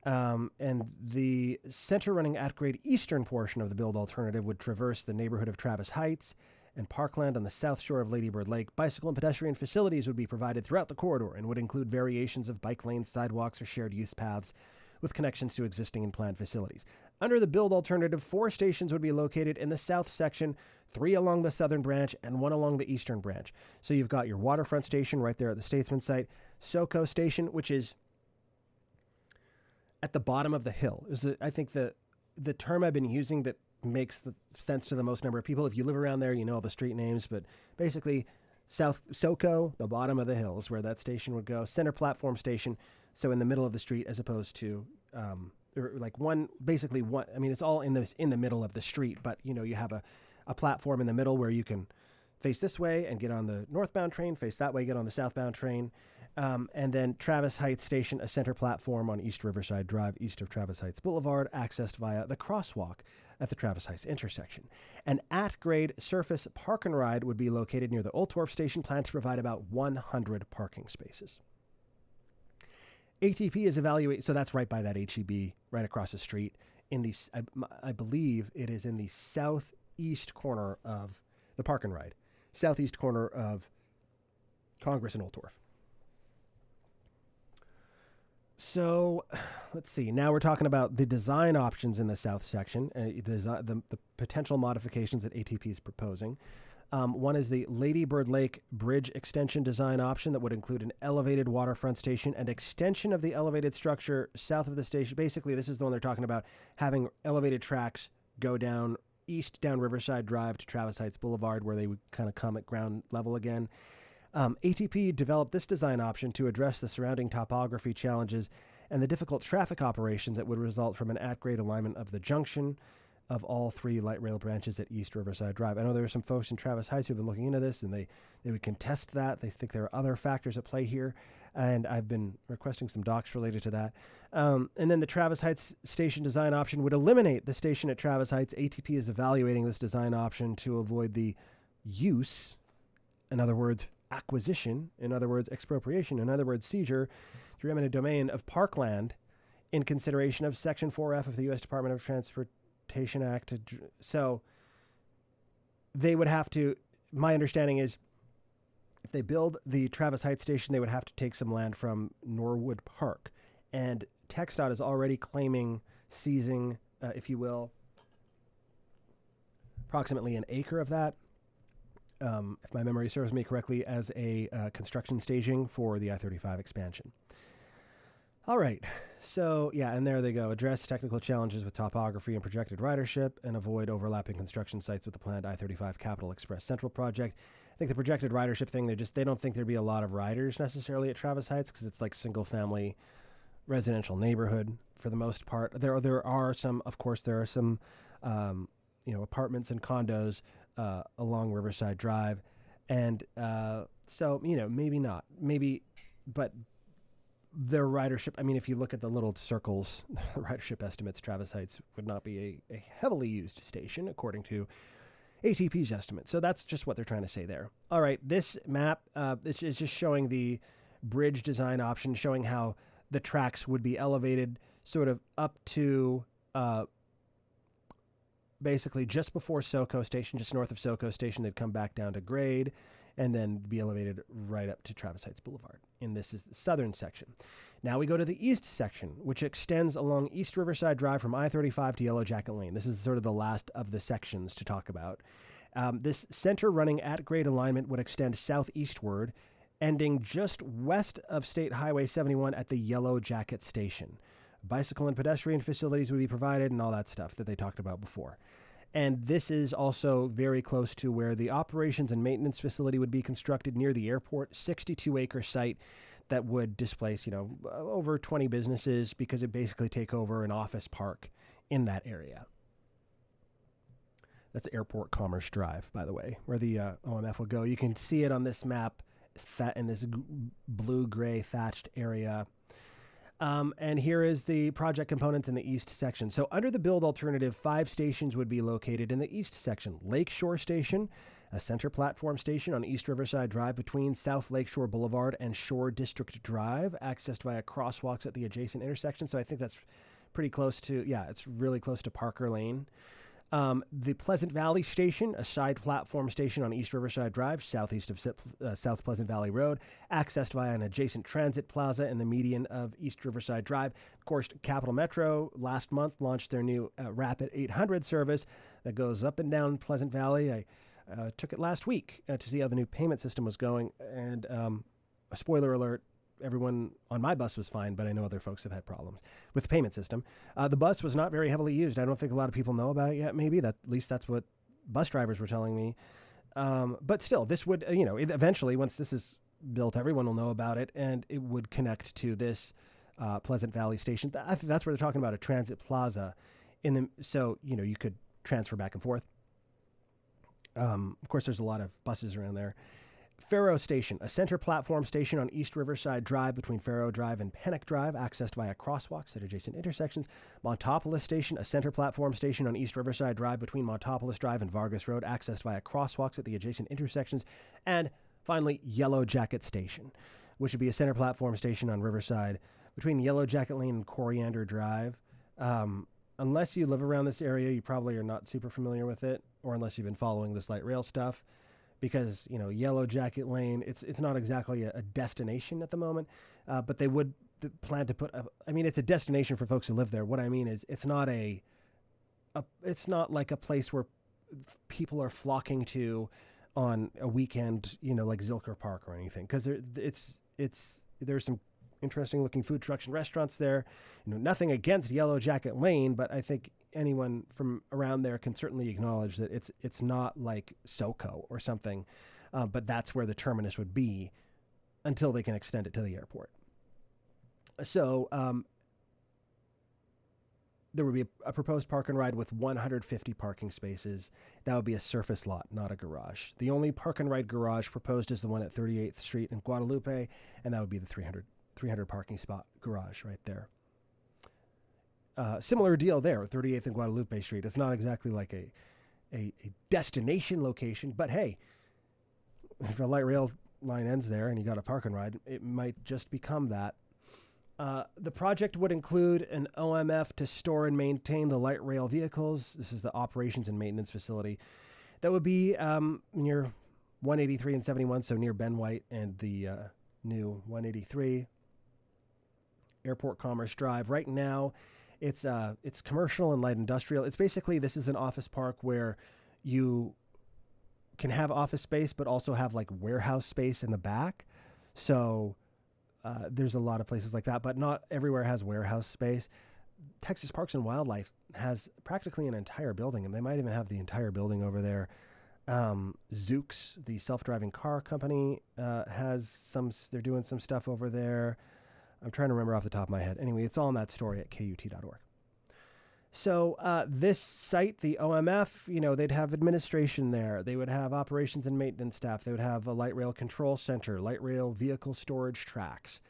And the center running at-grade eastern portion of the build alternative would traverse the neighborhood of Travis Heights and Parkland on the south shore of Lady Bird Lake. Bicycle and pedestrian facilities would be provided throughout the corridor and would include variations of bike lanes, sidewalks, or shared use paths with connections to existing and planned facilities. Under the build alternative, 4 stations would be located in the south section, 3 along the southern branch, and 1 along the eastern branch. So you've got your waterfront station right there at the Statesman site, SoCo Station, which is at the bottom of the hill. I think the term I've been using that makes the sense to the most number of people. If you live around there, you know all the street names, but basically South SoCo, the bottom of the hill is where that station would go. Center platform station, so in the middle of the street as opposed to or like one, basically one. I mean, it's all in the middle of the street, but you have a platform in the middle where you can face this way and get on the northbound train, face that way, get on the southbound train. And then Travis Heights Station, a center platform on East Riverside Drive, east of Travis Heights Boulevard, accessed via the crosswalk at the Travis Heights intersection. An at-grade surface park and ride would be located near the Oltorf Station, planned to provide about 100 parking spaces. ATP is evaluating, so that's right by that HEB, right across the street. I believe it is in the southeast corner of the park and ride, southeast corner of Congress and Oltorf. So let's see. Now we're talking about the design options in the south section, the potential modifications that ATP is proposing. One is the Lady Bird Lake Bridge extension design option that would include an elevated waterfront station and extension of the elevated structure south of the station. Basically, this is the one they're talking about, having elevated tracks go down Riverside Drive to Travis Heights Boulevard, where they would kind of come at ground level again. ATP developed this design option to address the surrounding topography challenges and the difficult traffic operations that would result from an at-grade alignment of the junction of all three light rail branches at East Riverside Drive. I know there are some folks in Travis Heights who have been looking into this, and they would contest that. They think there are other factors at play here, and I've been requesting some docs related to that. And then the Travis Heights station design option would eliminate the station at Travis Heights. ATP is evaluating this design option to avoid the use, in other words, acquisition, in other words, expropriation, in other words, seizure through eminent domain of parkland in consideration of Section 4F of the U.S. Department of Transportation Act. So they would have to, my understanding is, if they build the Travis Heights station, they would have to take some land from Norwood Park. And TxDOT is already claiming seizing, if you will, approximately an acre of that. If my memory serves me correctly, as a construction staging for the I-35 expansion. All right. So, yeah, and there they go. Address technical challenges with topography and projected ridership and avoid overlapping construction sites with the planned I-35 Capital Express Central project. I think the projected ridership thing, they don't think there'd be a lot of riders necessarily at Travis Heights because it's like single-family residential neighborhood for the most part. There are some apartments and condos along Riverside Drive. And so, maybe not. Maybe, but their ridership, I mean, if you look at the little circles, the ridership estimates, Travis Heights would not be a heavily used station, according to ATP's estimate. So that's just what they're trying to say there. All right, this map is just showing the bridge design option, showing how the tracks would be elevated sort of up to basically just before SoCo Station, just north of SoCo Station. They'd come back down to grade and then be elevated right up to Travis Heights Boulevard. And this is the southern section. Now we go to the east section, which extends along East Riverside Drive from I-35 to Yellow Jacket Lane. This is sort of the last of the sections to talk about. This center running at grade alignment would extend southeastward, ending just west of State Highway 71 at the Yellow Jacket Station. Bicycle and pedestrian facilities would be provided and all that stuff that they talked about before. And this is also very close to where the operations and maintenance facility would be constructed near the airport, 62-acre site that would displace, over 20 businesses because it basically take over an office park in that area. That's Airport Commerce Drive, by the way, where the OMF will go. You can see it on this map in this blue-gray thatched area. And here is the project components in the east section. So under the build alternative, 5 stations would be located in the east section. Lakeshore Station, a center platform station on East Riverside Drive between South Lakeshore Boulevard and Shore District Drive, accessed via crosswalks at the adjacent intersection. So I think that's pretty close to, it's really close to Parker Lane. The Pleasant Valley Station, a side platform station on East Riverside Drive, southeast of South Pleasant Valley Road, accessed via an adjacent transit plaza in the median of East Riverside Drive. Of course, Capital Metro last month launched their new Rapid 800 service that goes up and down Pleasant Valley. I took it last week to see how the new payment system was going. And a spoiler alert, everyone on my bus was fine, but I know other folks have had problems with the payment system. The bus was not very heavily used. I don't think a lot of people know about it yet, maybe. At least that's what bus drivers were telling me. But still, this would, eventually, once this is built, everyone will know about it, and it would connect to this Pleasant Valley Station. That's where they're talking about a transit plaza. So, you could transfer back and forth. Of course, there's a lot of buses around there. Faro Station, a center platform station on East Riverside Drive between Faro Drive and Pennock Drive, accessed via crosswalks at adjacent intersections. Montopolis Station, a center platform station on East Riverside Drive between Montopolis Drive and Vargas Road, accessed via crosswalks at the adjacent intersections. And finally, Yellow Jacket Station, which would be a center platform station on Riverside between Yellow Jacket Lane and Coriander Drive. Unless you live around this area, you probably are not super familiar with it, or unless you've been following this light rail stuff. Because, Yellow Jacket Lane, it's not exactly a destination at the moment, but they would plan to put it's a destination for folks who live there. What I mean is it's not it's not like a place where people are flocking to on a weekend, like Zilker Park or anything. Because there's some interesting looking food trucks and restaurants there. Nothing against Yellow Jacket Lane, but I think anyone from around there can certainly acknowledge that it's not like SoCo or something, but that's where the terminus would be until they can extend it to the airport. So there would be a proposed park and ride with 150 parking spaces. That would be a surface lot, not a garage. The only park and ride garage proposed is the one at 38th Street in Guadalupe, and that would be the 300 parking spot garage right there. Similar deal there, 38th and Guadalupe Street. It's not exactly like a destination location, but hey, if a light rail line ends there and you got a park and ride, it might just become that. The project would include an OMF to store and maintain the light rail vehicles. This is the operations and maintenance facility. That would be near 183 and 71, so near Ben White and the new 183. Airport Commerce Drive. Right now, it's commercial and light industrial. It's basically, this is an office park where you can have office space, but also have like warehouse space in the back. So there's a lot of places like that, but not everywhere has warehouse space. Texas Parks and Wildlife has practically an entire building, and they might even have the entire building over there. Zoox, the self-driving car company, they're doing some stuff over there. I'm trying to remember off the top of my head. Anyway, it's all in that story at KUT.org. So this site, the OMF, they'd have administration there. They would have operations and maintenance staff. They would have a light rail control center, light rail vehicle storage tracks.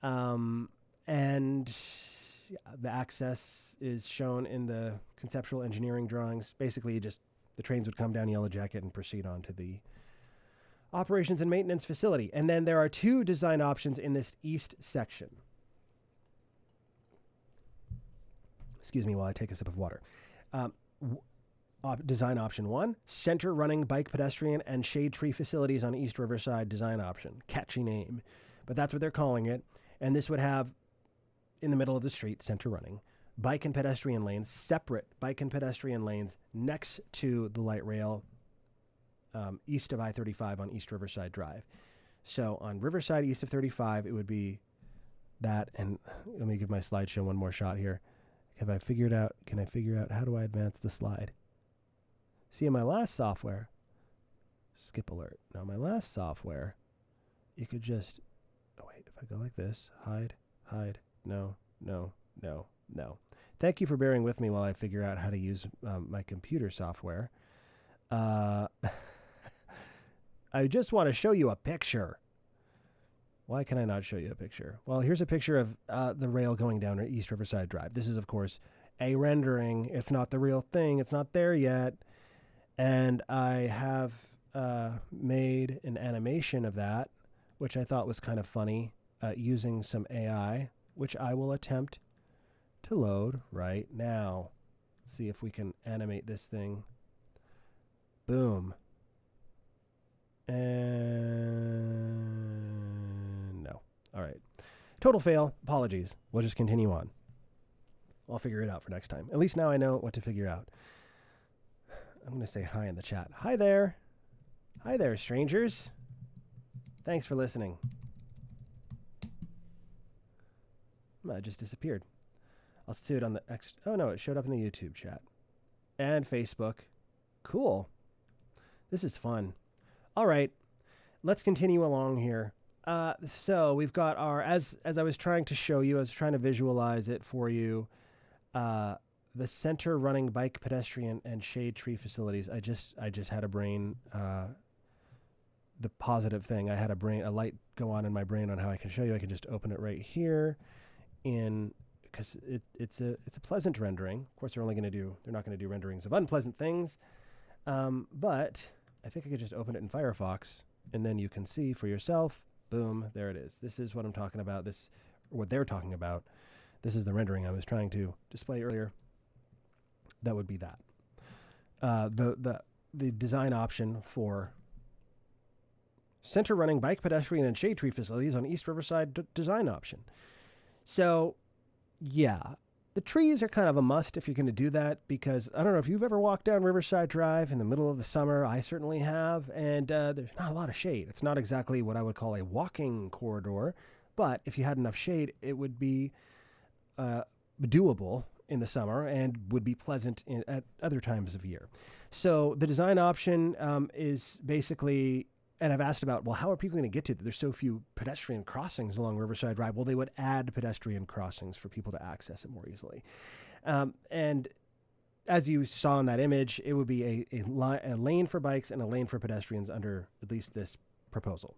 And the access is shown in the conceptual engineering drawings. Basically, the trains would come down Yellow Jacket and proceed on to the operations and maintenance facility. And then there are two design options in this east section. Excuse me while I take a sip of water. Design option 1, center running bike, pedestrian, and shade tree facilities on East Riverside design option. Catchy name, but that's what they're calling it. And this would have, in the middle of the street, center running, bike and pedestrian lanes, separate bike and pedestrian lanes next to the light rail, east of I-35 on East Riverside Drive. So on Riverside, east of 35, it would be that. And let me give my slideshow one more shot here. Can I figure out how do I advance the slide? See, in my last software, skip alert. Now, my last software, you could just, if I go like this, hide, no. Thank you for bearing with me while I figure out how to use my computer software. I just want to show you a picture. Why can I not show you a picture? Well, here's a picture of the rail going down East Riverside Drive. This is, of course, a rendering. It's not the real thing. It's not there yet. And I have made an animation of that, which I thought was kind of funny, using some AI, which I will attempt to load right now. Let's see if we can animate this thing. Boom. And no. All right. Total fail. Apologies. We'll just continue on. I'll figure it out for next time. At least now I know what to figure out. I'm going to say hi in the chat. Hi there. Hi there, strangers. Thanks for listening. It just disappeared. I'll see it on the oh no, it showed up in the YouTube chat and Facebook. Cool. This is fun. All right, let's continue along here. So we've got our, as I was trying to show you, I was trying to visualize it for you. The center running bike, pedestrian, and shade tree facilities. I just had a brain, the positive thing. I had a light go on in my brain on how I can show you. I can just open it right here because it's a pleasant rendering. Of course, they're not going to do renderings of unpleasant things. But I think I could just open it in Firefox and then you can see for yourself. Boom, there it is. This is what I'm talking about. What they're talking about. This is the rendering I was trying to display earlier. That would be that. The design option for center running bike, pedestrian, and shade tree facilities on East Riverside design option. So, yeah, the trees are kind of a must if you're going to do that, because I don't know if you've ever walked down Riverside Drive in the middle of the summer. I certainly have, and there's not a lot of shade. It's not exactly what I would call a walking corridor, but if you had enough shade, it would be doable in the summer and would be pleasant at other times of year. So the design option is basically, and I've asked about, well, how are people going to get to it? There's so few pedestrian crossings along Riverside Drive. Well, they would add pedestrian crossings for people to access it more easily. And as you saw in that image, it would be a lane for bikes and a lane for pedestrians under at least this proposal.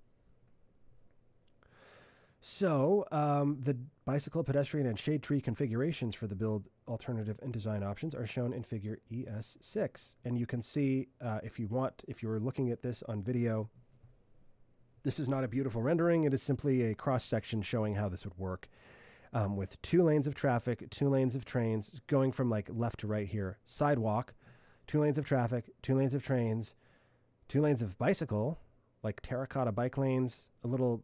So the bicycle, pedestrian, and shade tree configurations for the build alternative and design options are shown in figure ES6. And you can see, if you're looking at this on video, this is not a beautiful rendering. It is simply a cross-section showing how this would work with 2 lanes of traffic, 2 lanes of trains, going from like left to right here. Sidewalk, 2 lanes of traffic, 2 lanes of trains, 2 lanes of bicycle, like terracotta bike lanes, a little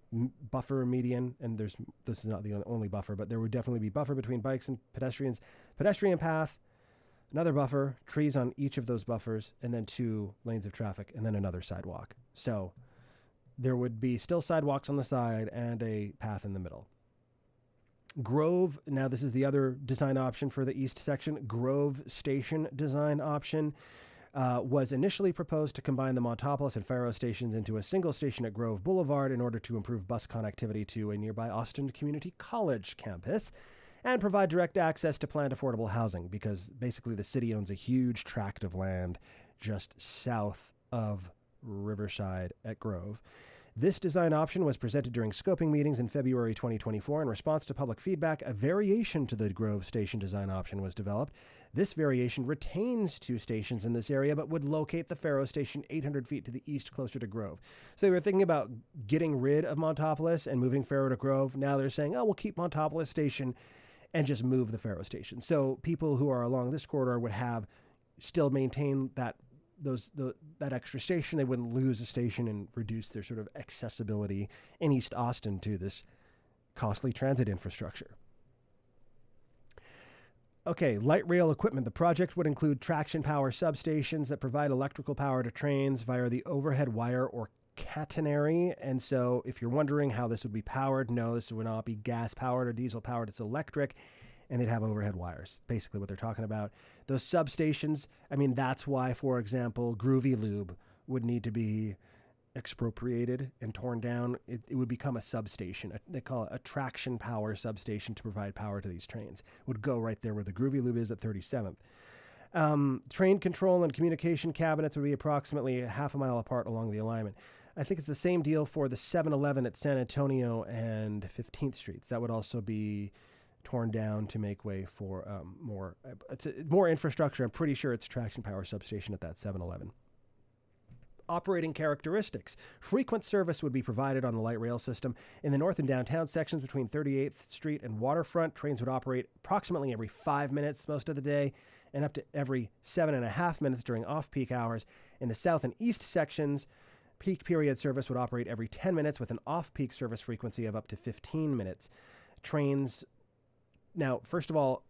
buffer median, and this is not the only buffer, but there would definitely be buffer between bikes and pedestrians, pedestrian path, another buffer, trees on each of those buffers, and then 2 lanes of traffic, and then another sidewalk. So there would be still sidewalks on the side and a path in the middle. Grove, now this is the other design option for the east section. Grove Station design option was initially proposed to combine the Montopolis and Faro stations into a single station at Grove Boulevard in order to improve bus connectivity to a nearby Austin Community College campus and provide direct access to planned affordable housing, because basically the city owns a huge tract of land just south of Riverside at Grove. This design option was presented during scoping meetings in February 2024. In response to public feedback, a variation to the Grove Station design option was developed. This variation retains 2 stations in this area, but would locate the Faro Station 800 feet to the east, closer to Grove. So they were thinking about getting rid of Montopolis and moving Faro to Grove. Now they're saying, oh, we'll keep Montopolis Station and just move the Faro Station. So people who are along this corridor would still maintain that extra station. They wouldn't lose a station and reduce their sort of accessibility in East Austin to this costly transit infrastructure. Okay, light rail equipment. The project would include traction power substations that provide electrical power to trains via the overhead wire or catenary. And so if you're wondering how this would be powered, no, this would not be gas powered or diesel powered. It's electric. And they'd have overhead wires, basically what they're talking about. Those substations, I mean, that's why, for example, Groovy Lube would need to be expropriated and torn down. It would become a substation. They call it a traction power substation to provide power to these trains. It would go right there where the Groovy Lube is at 37th. Train control and communication cabinets would be approximately half a mile apart along the alignment. I think it's the same deal for the 7-Eleven at San Antonio and 15th Streets. That would also be torn down to make way for more infrastructure. I'm pretty sure it's traction power substation at that 7-Eleven. Operating characteristics. Frequent service would be provided on the light rail system. In the north and downtown sections between 38th Street and Waterfront, trains would operate approximately every 5 minutes most of the day and up to every 7.5 minutes during off-peak hours. In the south and east sections, peak period service would operate every 10 minutes with an off-peak service frequency of up to 15 minutes. Trains. Now, first of all,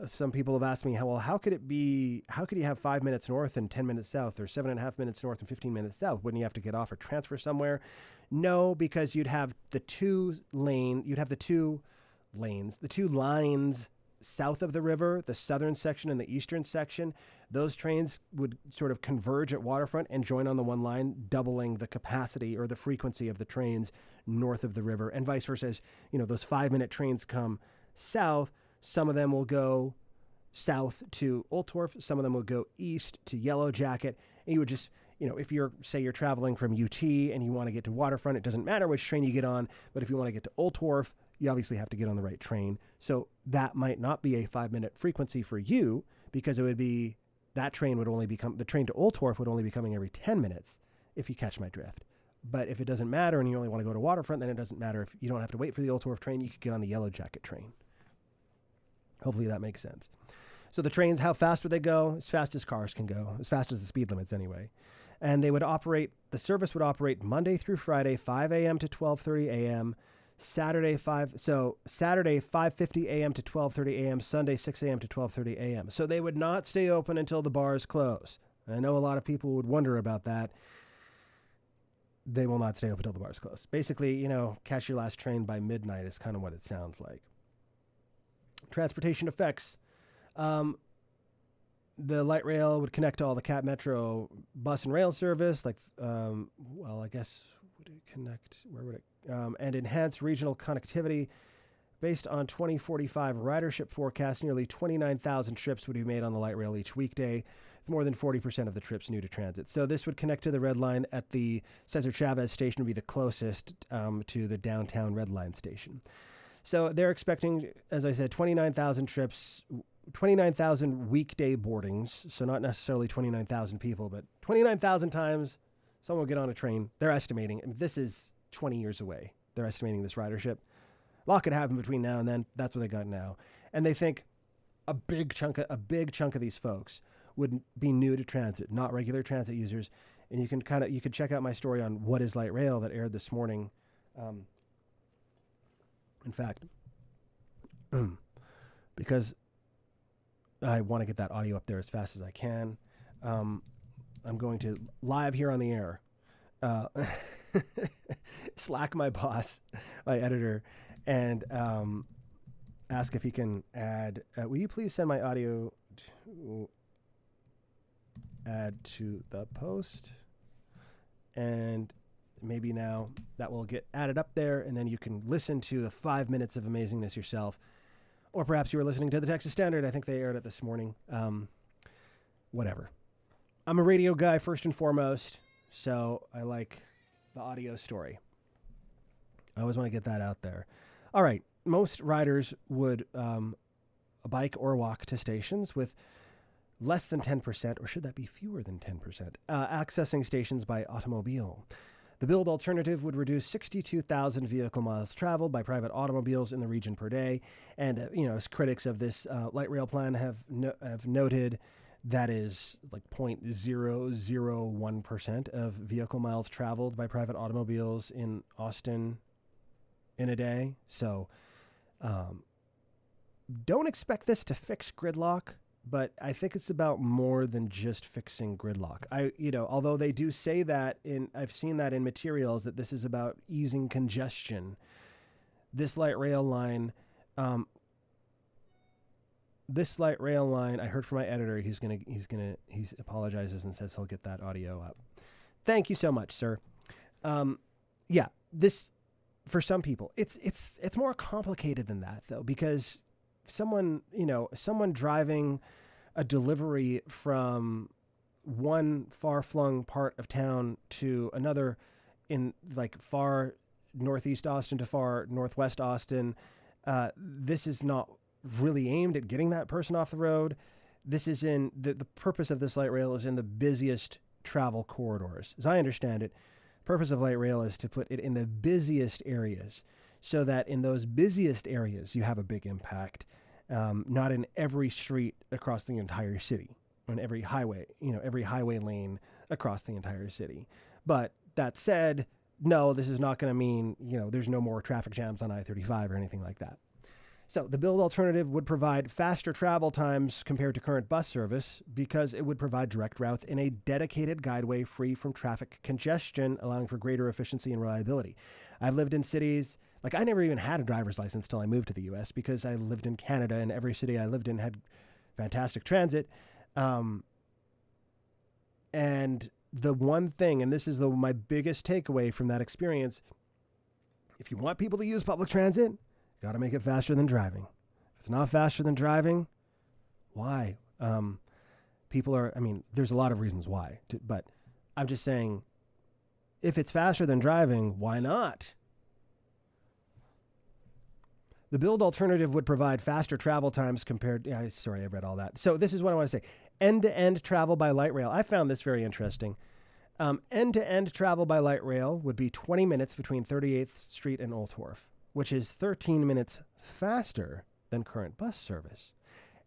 some people have asked me, how could you have 5 minutes north and 10 minutes south, or 7.5 minutes north and 15 minutes south? Wouldn't you have to get off or transfer somewhere? No, because you'd have the two lines south of the river, the southern section and the eastern section, those trains would sort of converge at Waterfront and join on the one line, doubling the capacity or the frequency of the trains north of the river, and vice versa. As, those 5-minute trains come south, some of them will go south to Oltorf, some of them will go east to Yellow Jacket, and you would just, if you're traveling from UT and you want to get to Waterfront, it doesn't matter which train you get on, but if you want to get to Oltorf, you obviously have to get on the right train. So that might not be a 5-minute frequency for you, because it would be, the train to Oltorf would only be coming every 10 minutes, if you catch my drift. But if it doesn't matter and you only want to go to Waterfront, then it doesn't matter. If you don't have to wait for the Oltorf train, you could get on the Yellow Jacket train. Hopefully that makes sense. So the trains, how fast would they go? As fast as cars can go, as fast as the speed limits anyway. And the service would operate Monday through Friday, 5 a.m. to 12:30 a.m., Saturday 5:50 a.m. to 12:30 a.m., Sunday 6 a.m. to 12:30 a.m. So they would not stay open until the bars close. I know a lot of people would wonder about that. They will not stay open until the bars close. Basically, catch your last train by midnight is kind of what it sounds like. Transportation effects. The light rail would connect to all the Cap Metro bus and rail service. I guess, would it connect? Where would it? And enhance regional connectivity. Based on 2045 ridership forecast, nearly 29,000 trips would be made on the light rail each weekday, with more than 40% of the trips new to transit. So this would connect to the Red Line at the Cesar Chavez station, would be the closest to the downtown Red Line station. So they're expecting, as I said, 29,000 trips, 29,000 weekday boardings. So not necessarily 29,000 people, but 29,000 times someone will get on a train. They're estimating, this is 20 years away. They're estimating this ridership. A lot could happen between now and then. That's what they got now. And they think a big chunk of these folks would be new to transit, not regular transit users. And you could check out my story on What is Light Rail that aired this morning. In fact, because I want to get that audio up there as fast as I can, I'm going to live here on the air Slack my boss, my editor, and ask if he can add. Will you please send my audio to add to the post? And maybe now that will get added up there, and then you can listen to the 5 minutes of amazingness yourself. Or perhaps you were listening to the Texas Standard. I think they aired it this morning. Whatever. I'm a radio guy first and foremost, so I like the audio story. I always want to get that out there. All right. Most riders would bike or walk to stations, with less than 10%, or should that be fewer than 10%, accessing stations by automobile. The billed alternative would reduce 62,000 vehicle miles traveled by private automobiles in the region per day. And, as critics of this light rail plan have noted, that is like 0.001% of vehicle miles traveled by private automobiles in Austin in a day. So don't expect this to fix gridlock, but I think it's about more than just fixing gridlock. Although they do say that I've seen that in materials, that this is about easing congestion. This light rail line, I heard from my editor, he apologizes and says he'll get that audio up. Thank you so much, sir. This, for some people, it's more complicated than that though, because someone driving a delivery from one far-flung part of town to another in like far northeast Austin to far northwest Austin, this is not really aimed at getting that person off the road. This is in the purpose of this light rail is in the busiest travel corridors. As I understand it, purpose of light rail is to put it in the busiest areas, so that in those busiest areas you have a big impact, not in every street across the entire city, on every highway lane across the entire city. But that said, no, this is not going to mean, there's no more traffic jams on I-35 or anything like that. So the build alternative would provide faster travel times compared to current bus service because it would provide direct routes in a dedicated guideway free from traffic congestion, allowing for greater efficiency and reliability. I've lived in cities, like I never even had a driver's license till I moved to the U.S. because I lived in Canada and every city I lived in had fantastic transit. And the one thing, and this is my biggest takeaway from that experience, if you want people to use public transit, got to make it faster than driving. If it's not faster than driving, why? There's a lot of reasons why, but I'm just saying, if it's faster than driving, why not? The build alternative would provide faster travel times compared. I read all that. So this is what I want to say. End-to-end travel by light rail. I found this very interesting. End-to-end travel by light rail would be 20 minutes between 38th Street and Old Wharf, which is 13 minutes faster than current bus service.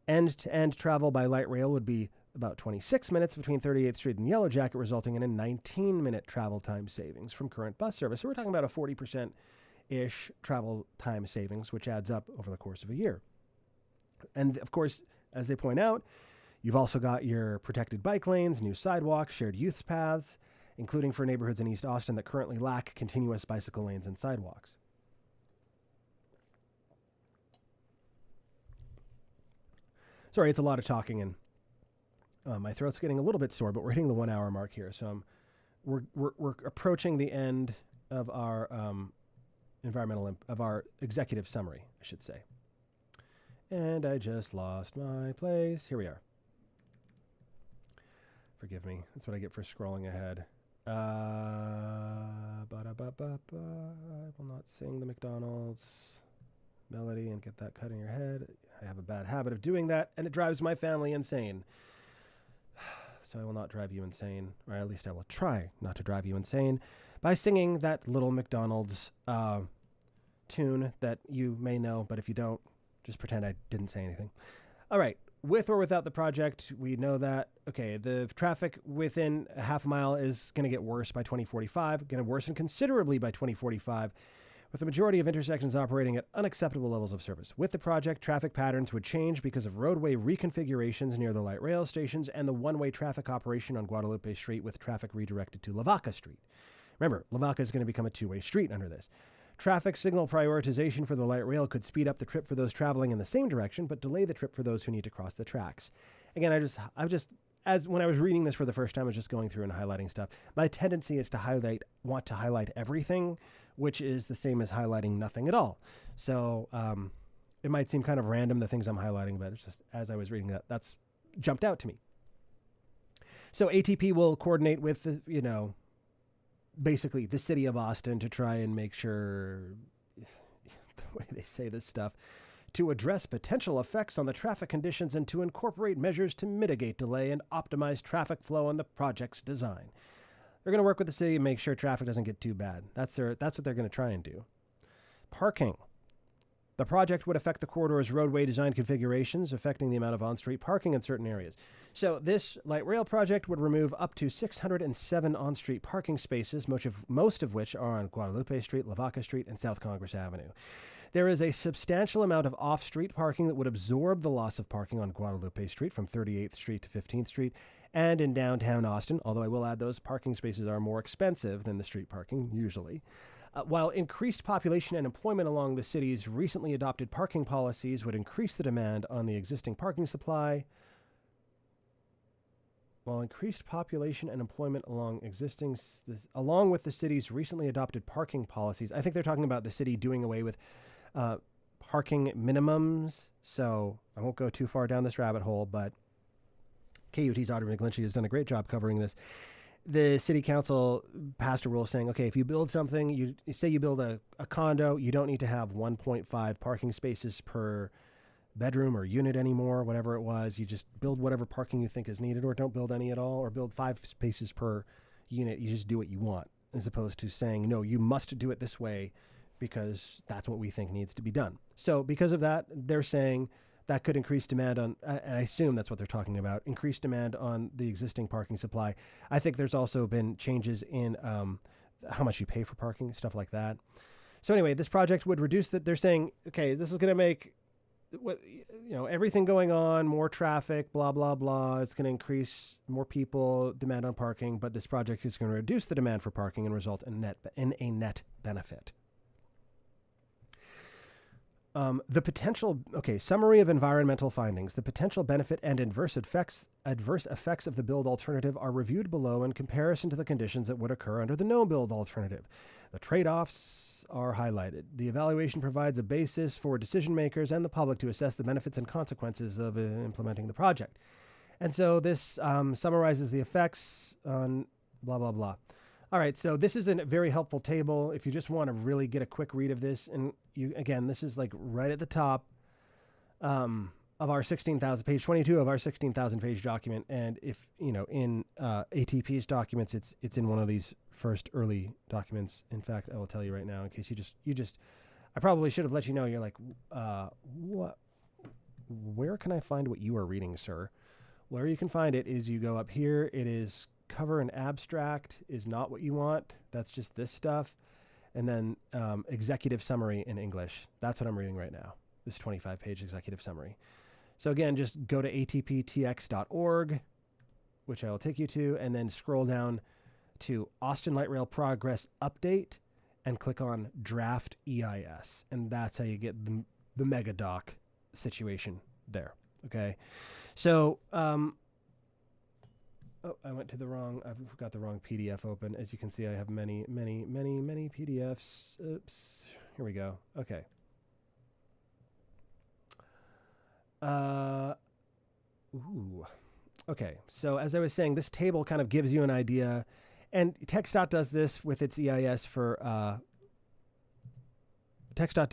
End-to-end travel by light rail would be about 26 minutes between 38th Street and Yellow Jacket, resulting in a 19-minute travel time savings from current bus service. So we're talking about a 40%-ish travel time savings, which adds up over the course of a year. And of course, as they point out, you've also got your protected bike lanes, new sidewalks, shared youth paths, including for neighborhoods in East Austin that currently lack continuous bicycle lanes and sidewalks. Sorry, it's a lot of talking, and my throat's getting a little bit sore, but we're hitting the 1 hour mark here, so we're approaching the end of our of our executive summary, I should say. And I just lost my place. Here we are. Forgive me. That's what I get for scrolling ahead. I will not sing the McDonald's melody and get that cut in your head. I have a bad habit of doing that, and it drives my family insane. So I will not drive you insane, or at least I will try not to drive you insane by singing that little McDonald's tune that you may know, but if you don't, just pretend I didn't say anything. All right. With or without the project, we know that, okay, the traffic within a half a mile is going to get worse by 2045, going to worsen considerably by 2045, with the majority of intersections operating at unacceptable levels of service. With the project, traffic patterns would change because of roadway reconfigurations near the light rail stations and the one-way traffic operation on Guadalupe Street with traffic redirected to Lavaca Street. Remember, Lavaca is going to become a two-way street under this. Traffic signal prioritization for the light rail could speed up the trip for those traveling in the same direction, but delay the trip for those who need to cross the tracks. Again, when I was reading this for the first time, I was just going through and highlighting stuff. My tendency is to want to highlight everything, which is the same as highlighting nothing at all. So it might seem kind of random, the things I'm highlighting, but it's just, as I was reading that's jumped out to me. So ATP will coordinate with, basically the city of Austin to try and make sure, the way they say this stuff, to address potential effects on the traffic conditions and to incorporate measures to mitigate delay and optimize traffic flow in the project's design. They're going to work with the city and make sure traffic doesn't get too bad. That's what they're going to try and do. Parking. The project would affect the corridor's roadway design configurations, affecting the amount of on-street parking in certain areas. So this light rail project would remove up to 607 on-street parking spaces, most of which are on Guadalupe Street, Lavaca Street, and South Congress Avenue. There is a substantial amount of off-street parking that would absorb the loss of parking on Guadalupe Street from 38th Street to 15th Street and in downtown Austin, although I will add those parking spaces are more expensive than the street parking, usually. While increased population and employment along the city's recently adopted parking policies would increase the demand on the existing parking supply, while increased population and employment along with the city's recently adopted parking policies, I think they're talking about the city doing away with parking minimums. So I won't go too far down this rabbit hole, but KUT's Audrey McGlinchey has done a great job covering this. The city council passed a rule saying, okay, if you build something, you say you build a condo, you don't need to have 1.5 parking spaces per bedroom or unit anymore, whatever it was. You just build whatever parking you think is needed, or don't build any at all, or build 5 spaces per unit. You just do what you want, as opposed to saying, no, you must do it this way because that's what we think needs to be done. So because of that, they're saying that could increase demand on, and I assume that's what they're talking about, increased demand on the existing parking supply. I think there's also been changes in how much you pay for parking, stuff like that. So anyway, this project would reduce they're saying, okay, this is going to make what, everything going on, more traffic, blah, blah, blah. It's going to increase more people, demand on parking, but this project is going to reduce the demand for parking and result in a net benefit. Summary of environmental findings. The potential benefit and adverse effects of the build alternative are reviewed below in comparison to the conditions that would occur under the no build alternative. The trade-offs are highlighted. The evaluation provides a basis for decision makers and the public to assess the benefits and consequences of implementing the project. And so this summarizes the effects on blah, blah, blah. All right, so this is a very helpful table if you just want to really get a quick read of this. And this is like right at the top of our 16,000 page 22 of our 16,000 page document. And if in ATP's documents, it's in one of these first early documents. In fact, I will tell you right now in case I probably should have let you know. You're like, what? Where can I find what you are reading, sir? Where you can find it is you go up here. It is cover and abstract is not what you want. That's just this stuff. And then executive summary in English. That's what I'm reading right now. This 25-page executive summary. So again, just go to atptx.org, which I will take you to, and then scroll down to Austin Light Rail Progress Update and click on Draft EIS. And that's how you get the mega doc situation there. Okay. So, I've got the wrong PDF open. As you can see, I have many PDFs. Oops. Here we go. Okay. Okay. So as I was saying, this table kind of gives you an idea, and TxDOT does this with its EIS for, TxDOT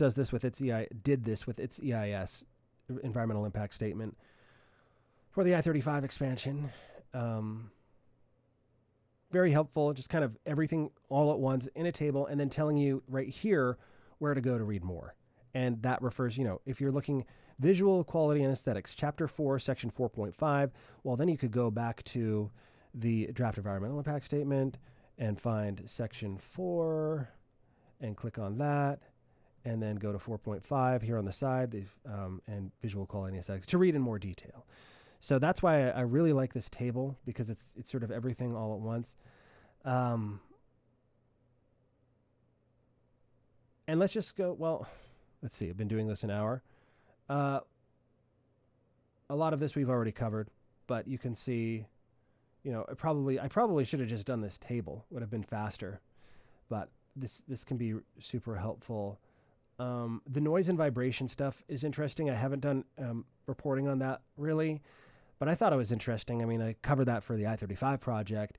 did this with its EIS, environmental impact statement, for the I-35 expansion. Very helpful, just kind of everything all at once in a table, and then telling you right here where to go to read more. And that refers, if you're looking visual quality and aesthetics, chapter 4, section 4.5, well, then you could go back to the draft environmental impact statement and find section 4 and click on that, and then go to 4.5 here on the side, and visual quality and aesthetics to read in more detail. So that's why I really like this table, because it's sort of everything all at once. And let's just go, let's see, I've been doing this an hour. A lot of this we've already covered, but you can see, I probably should have just done this table, would have been faster, but this can be super helpful. The noise and vibration stuff is interesting. I haven't done reporting on that really, but I thought it was interesting. I mean, I covered that for the I-35 project.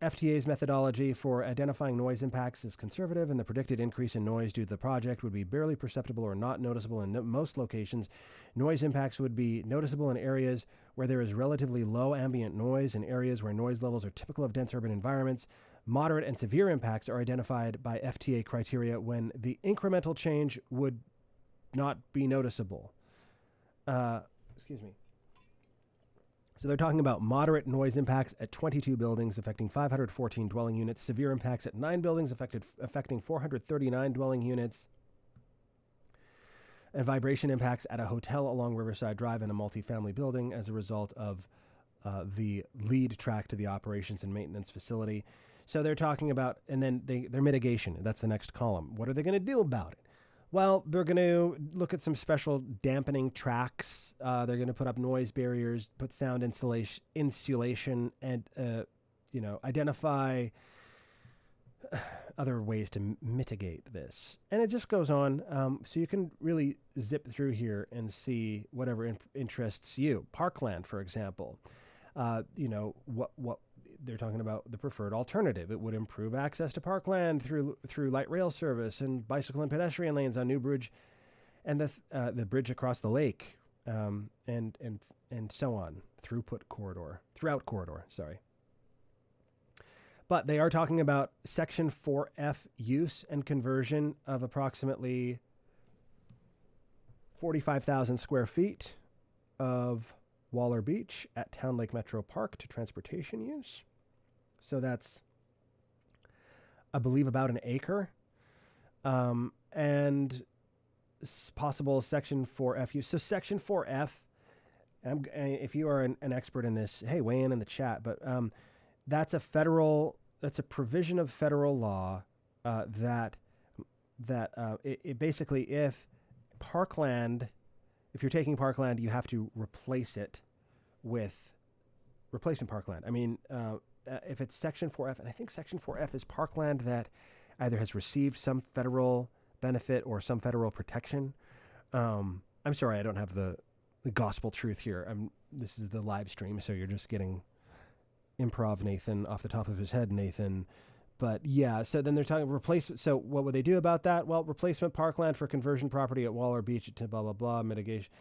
FTA's methodology for identifying noise impacts is conservative, and the predicted increase in noise due to the project would be barely perceptible or not noticeable in most locations. Noise impacts would be noticeable in areas where there is relatively low ambient noise, in areas where noise levels are typical of dense urban environments. Moderate and severe impacts are identified by FTA criteria when the incremental change would not be noticeable. Excuse me. So they're talking about moderate noise impacts at 22 buildings affecting 514 dwelling units, severe impacts at 9 buildings affecting 439 dwelling units, and vibration impacts at a hotel along Riverside Drive in a multifamily building as a result of the lead track to the operations and maintenance facility. So they're talking about, and then their mitigation. That's the next column. What are they going to do about it? Well, they're going to look at some special dampening tracks. They're going to put up noise barriers, put sound insulation, and identify other ways to mitigate this. And it just goes on. So you can really zip through here and see whatever interests you. Parkland, for example. What they're talking about, the preferred alternative. It would improve access to parkland through light rail service and bicycle and pedestrian lanes on New Bridge and the bridge across the lake, and so on. Throughout corridor, sorry. But they are talking about Section 4F use and conversion of approximately 45,000 square feet of Waller Beach at Town Lake Metro Park to transportation use. So that's, I believe, about an acre. And possible Section 4F use. So Section 4F, if you are an expert in this, hey, weigh in the chat. But that's a provision of federal law that it basically, if you're taking parkland, you have to replace it with replacement parkland. I mean, if it's Section 4F, and I think Section 4F is parkland that either has received some federal benefit or some federal protection. I'm sorry, I don't have the gospel truth here. This is the live stream, so you're just getting improv Nathan off the top of his head, Nathan. But yeah, so then they're talking replacement. So what would they do about that? Well, replacement parkland for conversion property at Waller Beach at blah, blah, blah, mitigation.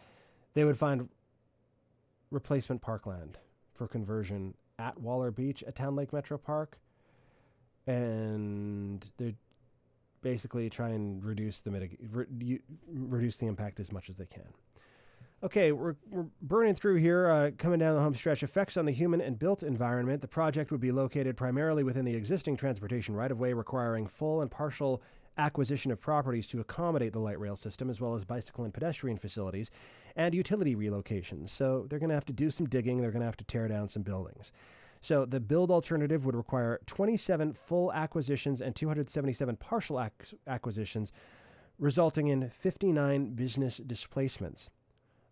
They would find replacement parkland for conversion at Waller Beach at Town Lake Metro Park. And they're basically try and reduce the impact as much as they can. Okay, we're burning through here, coming down the home stretch. Effects on the human and built environment. The project would be located primarily within the existing transportation right-of-way, requiring full and partial acquisition of properties to accommodate the light rail system, as well as bicycle and pedestrian facilities and utility relocations. So they're going to have to do some digging. They're going to have to tear down some buildings. So the build alternative would require 27 full acquisitions and 277 partial acquisitions, resulting in 59 business displacements.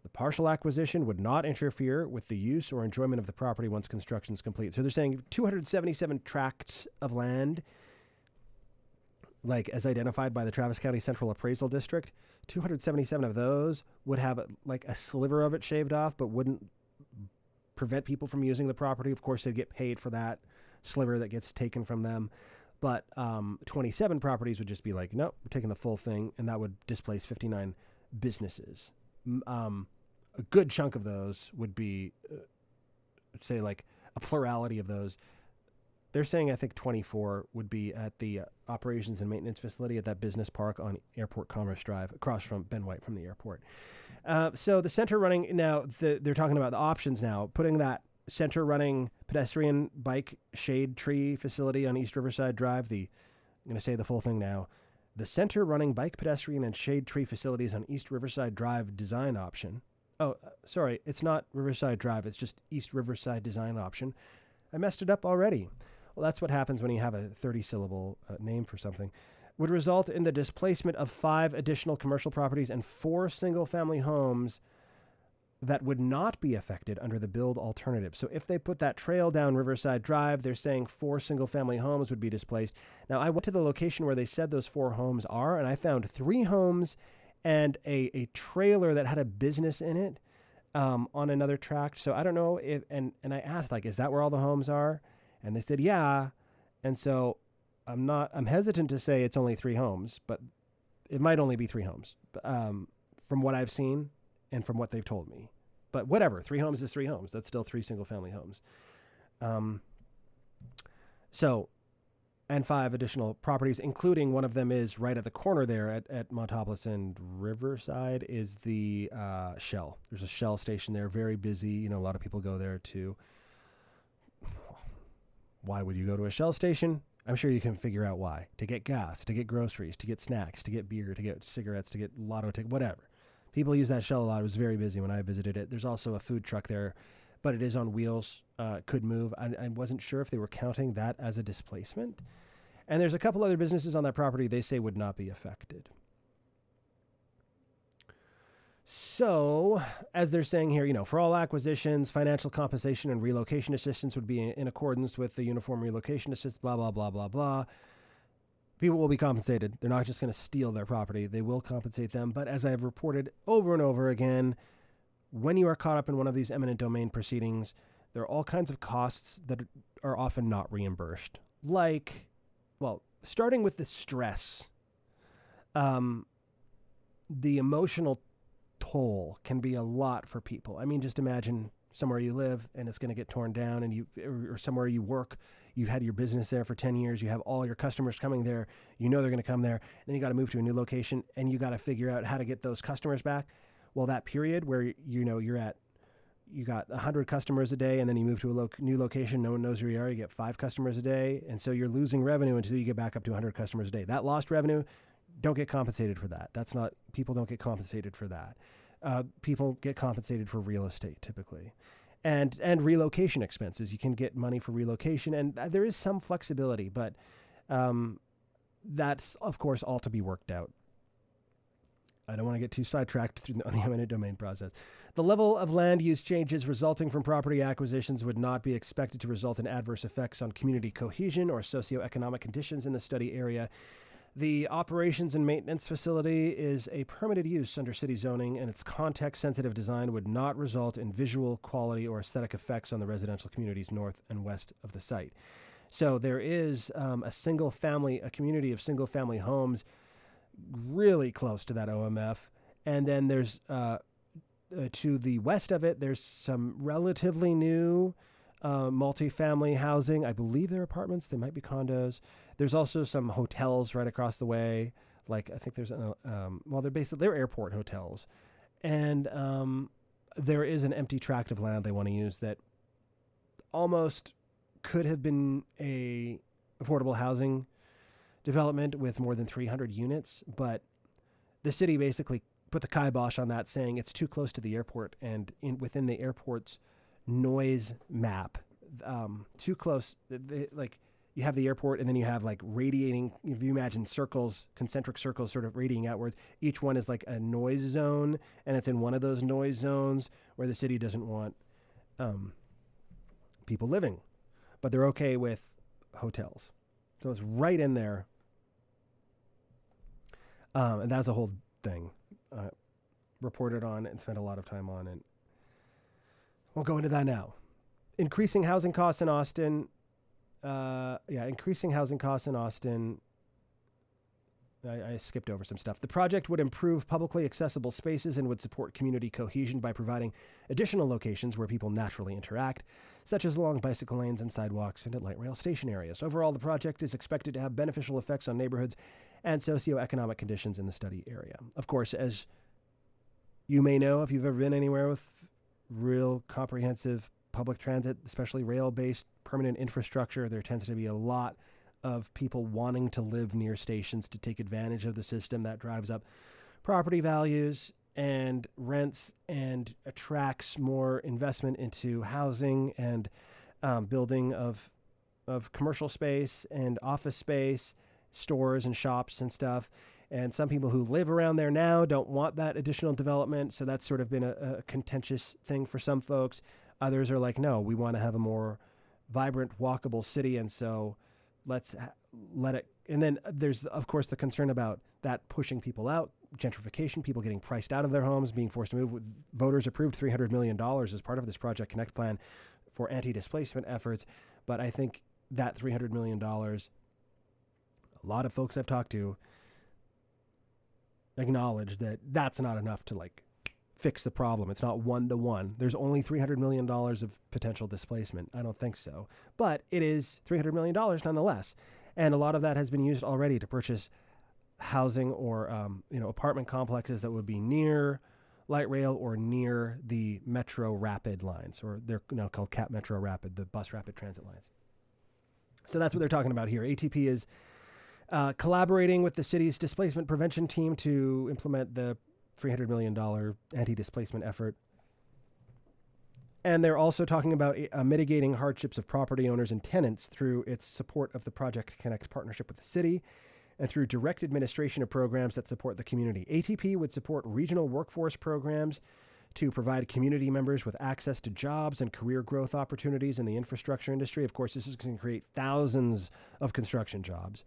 The partial acquisition would not interfere with the use or enjoyment of the property once construction is complete. So they're saying 277 tracts of land, like as identified by the Travis County Central Appraisal District, 277 of those would have like a sliver of it shaved off, but wouldn't prevent people from using the property. Of course, they'd get paid for that sliver that gets taken from them. But 27 properties would just be like, nope, we're taking the full thing, and that would displace 59 businesses. A good chunk of those would be, say, like a plurality of those. They're saying, I think 24 would be at the operations and maintenance facility at that business park on Airport Commerce Drive, across from Ben White from the airport. So the center running, now they're talking about the options now, putting that center running pedestrian bike shade tree facility on East Riverside Drive. I'm going to say the full thing now. The center running bike, pedestrian, and shade tree facilities on East Riverside Drive design option. Oh, sorry, it's not Riverside Drive. It's just East Riverside design option. I messed it up already. Well, that's what happens when you have a 30-syllable name for something. Would result in the displacement of 5 additional commercial properties and 4 single-family homes that would not be affected under the build alternative. So if they put that trail down Riverside Drive, they're saying 4 single-family homes would be displaced. Now, I went to the location where they said those 4 homes are, and I found 3 homes and a trailer that had a business in it on another tract. So I don't know if, and I asked, like, is that where all the homes are? And they said, yeah. And so I'm hesitant to say it's only 3 homes, but it might only be 3 homes from what I've seen and from what they've told me. But whatever, 3 homes is 3 homes. That's still 3 single-family homes. And 5 additional properties, including one of them is right at the corner there at Montopolis and Riverside is the Shell. There's a Shell station there, very busy. You know, a lot of people go there to... Why would you go to a Shell station? I'm sure you can figure out why. To get gas, to get groceries, to get snacks, to get beer, to get cigarettes, to get lotto tickets, whatever. People use that Shell a lot. It was very busy when I visited it. There's also a food truck there, but it is on wheels, could move. I wasn't sure if they were counting that as a displacement. And there's a couple other businesses on that property they say would not be affected. So, as they're saying here, you know, for all acquisitions, financial compensation and relocation assistance would be in accordance with the Uniform Relocation Assistance, blah, blah, blah, blah, blah. People will be compensated. They're not just going to steal their property. They will compensate them. But as I have reported over and over again, when you are caught up in one of these eminent domain proceedings, there are all kinds of costs that are often not reimbursed. Like, well, starting with the stress, the emotional toll can be a lot for people. I mean, just imagine somewhere you live and it's going to get torn down, and or somewhere you work, you've had your business there for 10 years, you have all your customers coming there, you know they're going to come there, then you got to move to a new location and you got to figure out how to get those customers back. Well, that period where you got 100 customers a day, and then you move to a new location, no one knows where you are, you get 5 customers a day, and so you're losing revenue until you get back up to 100 customers a day. That lost revenue don't get compensated for that. People don't get compensated for that. People get compensated for real estate typically, and relocation expenses. You can get money for relocation, and there is some flexibility, but that's of course all to be worked out. I don't want to get too sidetracked through the eminent domain process. The level of land use changes resulting from property acquisitions would not be expected to result in adverse effects on community cohesion or socioeconomic conditions in the study area. The operations and maintenance facility is a permitted use under city zoning, and its context-sensitive design would not result in visual quality or aesthetic effects on the residential communities north and west of the site. So there is a community of single-family homes really close to that OMF. And then there's, to the west of it, there's some relatively new multifamily housing. I believe they're apartments. They might be condos. There's also some hotels right across the way. Like, I think there's, they're airport hotels. And there is an empty tract of land they want to use that almost could have been a affordable housing development with more than 300 units, but the city basically put the kibosh on that, saying it's too close to the airport, and within the airport's noise map, too close. Like, you have the airport, and then you have like radiating. If you imagine circles, concentric circles, sort of radiating outwards. Each one is like a noise zone, and it's in one of those noise zones where the city doesn't want people living, but they're okay with hotels. So it's right in there. And that's a whole thing reported on and spent a lot of time on, and we'll go into that now. Increasing housing costs in Austin. Increasing housing costs in Austin. I skipped over some stuff. The project would improve publicly accessible spaces and would support community cohesion by providing additional locations where people naturally interact, such as along bicycle lanes and sidewalks and at light rail station areas. Overall, the project is expected to have beneficial effects on neighborhoods and socioeconomic conditions in the study area. Of course, as you may know, if you've ever been anywhere with real comprehensive public transit, especially rail-based permanent infrastructure, there tends to be a lot of people wanting to live near stations to take advantage of the system. That drives up property values and rents and attracts more investment into housing and building of commercial space and office space, stores and shops and stuff. And some people who live around there now don't want that additional development. So that's sort of been a contentious thing for some folks. Others are like, no, we want to have a more vibrant, walkable city. And so let's let it. And then there's, of course, the concern about that pushing people out, gentrification, people getting priced out of their homes, being forced to move. Voters approved $300 million as part of this Project Connect plan for anti-displacement efforts. But I think that $300 million, a lot of folks I've talked to acknowledge that that's not enough to like fix the problem. It's not one-to-one. There's only $300 million of potential displacement. I don't think so. But it is $300 million nonetheless. And a lot of that has been used already to purchase housing or apartment complexes that would be near light rail or near the Metro Rapid lines, or they're now called Cap Metro Rapid, the bus rapid transit lines. So that's what they're talking about here. ATP is collaborating with the city's displacement prevention team to implement the $300 million anti-displacement effort. And they're also talking about mitigating hardships of property owners and tenants through its support of the Project Connect partnership with the city and through direct administration of programs that support the community. ATP would support regional workforce programs to provide community members with access to jobs and career growth opportunities in the infrastructure industry. Of course, this is going to create thousands of construction jobs.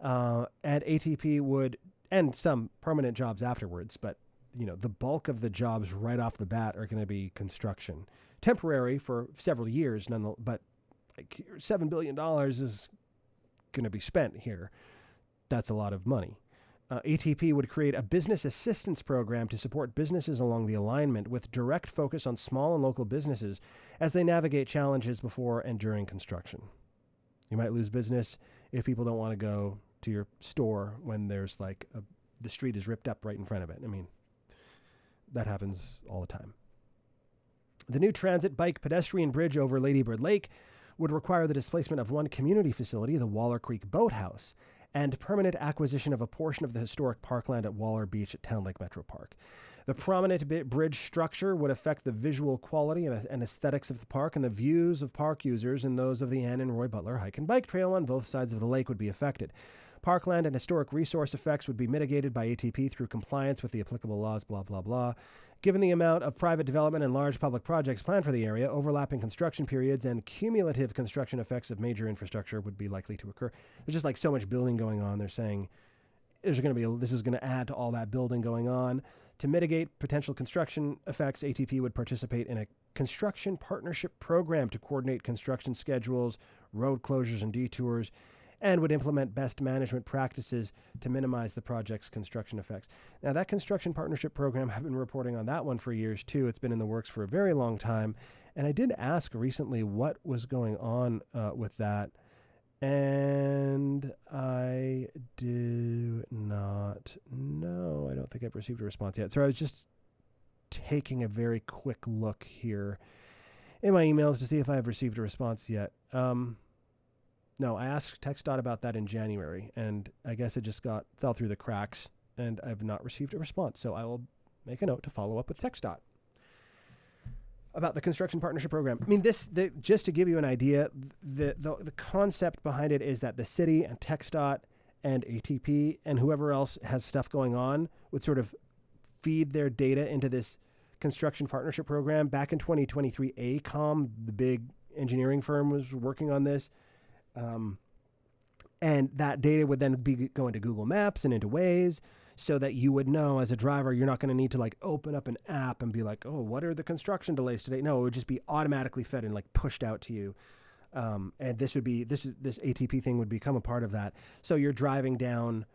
And ATP would, and some permanent jobs afterwards, but the bulk of the jobs right off the bat are going to be construction. Temporary for several years, but like $7 billion is going to be spent here. That's a lot of money. ATP would create a business assistance program to support businesses along the alignment with direct focus on small and local businesses as they navigate challenges before and during construction. You might lose business if people don't want to go to your store when there's like the street is ripped up right in front of it. I mean, that happens all the time. The new transit bike pedestrian bridge over Lady Bird Lake would require the displacement of one community facility, the Waller Creek Boathouse, and permanent acquisition of a portion of the historic parkland at Waller Beach at Town Lake Metro Park. The prominent bridge structure would affect the visual quality and aesthetics of the park, and the views of park users and those of the Ann and Roy Butler hike and bike trail on both sides of the lake would be affected. Parkland and historic resource effects would be mitigated by ATP through compliance with the applicable laws, blah, blah, blah. Given the amount of private development and large public projects planned for the area, overlapping construction periods and cumulative construction effects of major infrastructure would be likely to occur. There's just like so much building going on. They're saying this is going to add to all that building going on. To mitigate potential construction effects, ATP would participate in a construction partnership program to coordinate construction schedules, road closures, and detours, and would implement best management practices to minimize the project's construction effects. Now, that construction partnership program, I've been reporting on that one for years, too. It's been in the works for a very long time. And I did ask recently what was going on with that. And I do not know. I don't think I've received a response yet. So I was just taking a very quick look here in my emails to see if I have received a response yet. No, I asked TxDOT about that in January, and I guess it just fell through the cracks, and I've not received a response. So I will make a note to follow up with TxDOT about the construction partnership program. I mean, just to give you an idea, the concept behind it is that the city and TxDOT and ATP and whoever else has stuff going on would sort of feed their data into this construction partnership program. Back in 2023, AECOM, the big engineering firm, was working on this. And that data would then be going to Google Maps and into Waze, so that you would know as a driver, you're not going to need to like open up an app and be like, oh, what are the construction delays today? No, it would just be automatically fed and like pushed out to you. And this ATP thing would become a part of that. So you're driving down,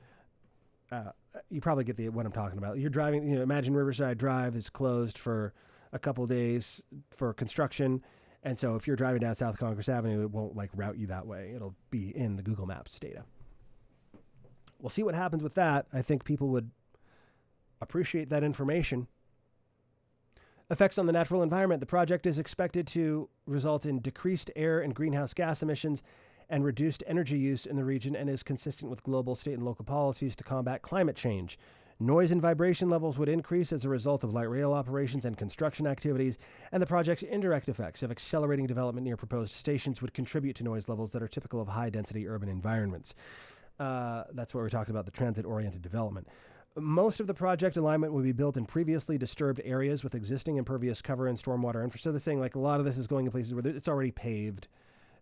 you probably get what I'm talking about. You're driving, imagine Riverside Drive is closed for a couple days for construction. And so if you're driving down South Congress Avenue, it won't like route you that way. It'll be in the Google Maps data. We'll see what happens with that. I think people would appreciate that information. Effects on the natural environment. The project is expected to result in decreased air and greenhouse gas emissions and reduced energy use in the region, and is consistent with global, state, and local policies to combat climate change. Noise and vibration levels would increase as a result of light rail operations and construction activities, and the project's indirect effects of accelerating development near proposed stations would contribute to noise levels that are typical of high-density urban environments. That's what we're talking about, the transit-oriented development. Most of the project alignment would be built in previously disturbed areas with existing impervious cover and stormwater infrastructure. So they're saying like a lot of this is going in places where it's already paved.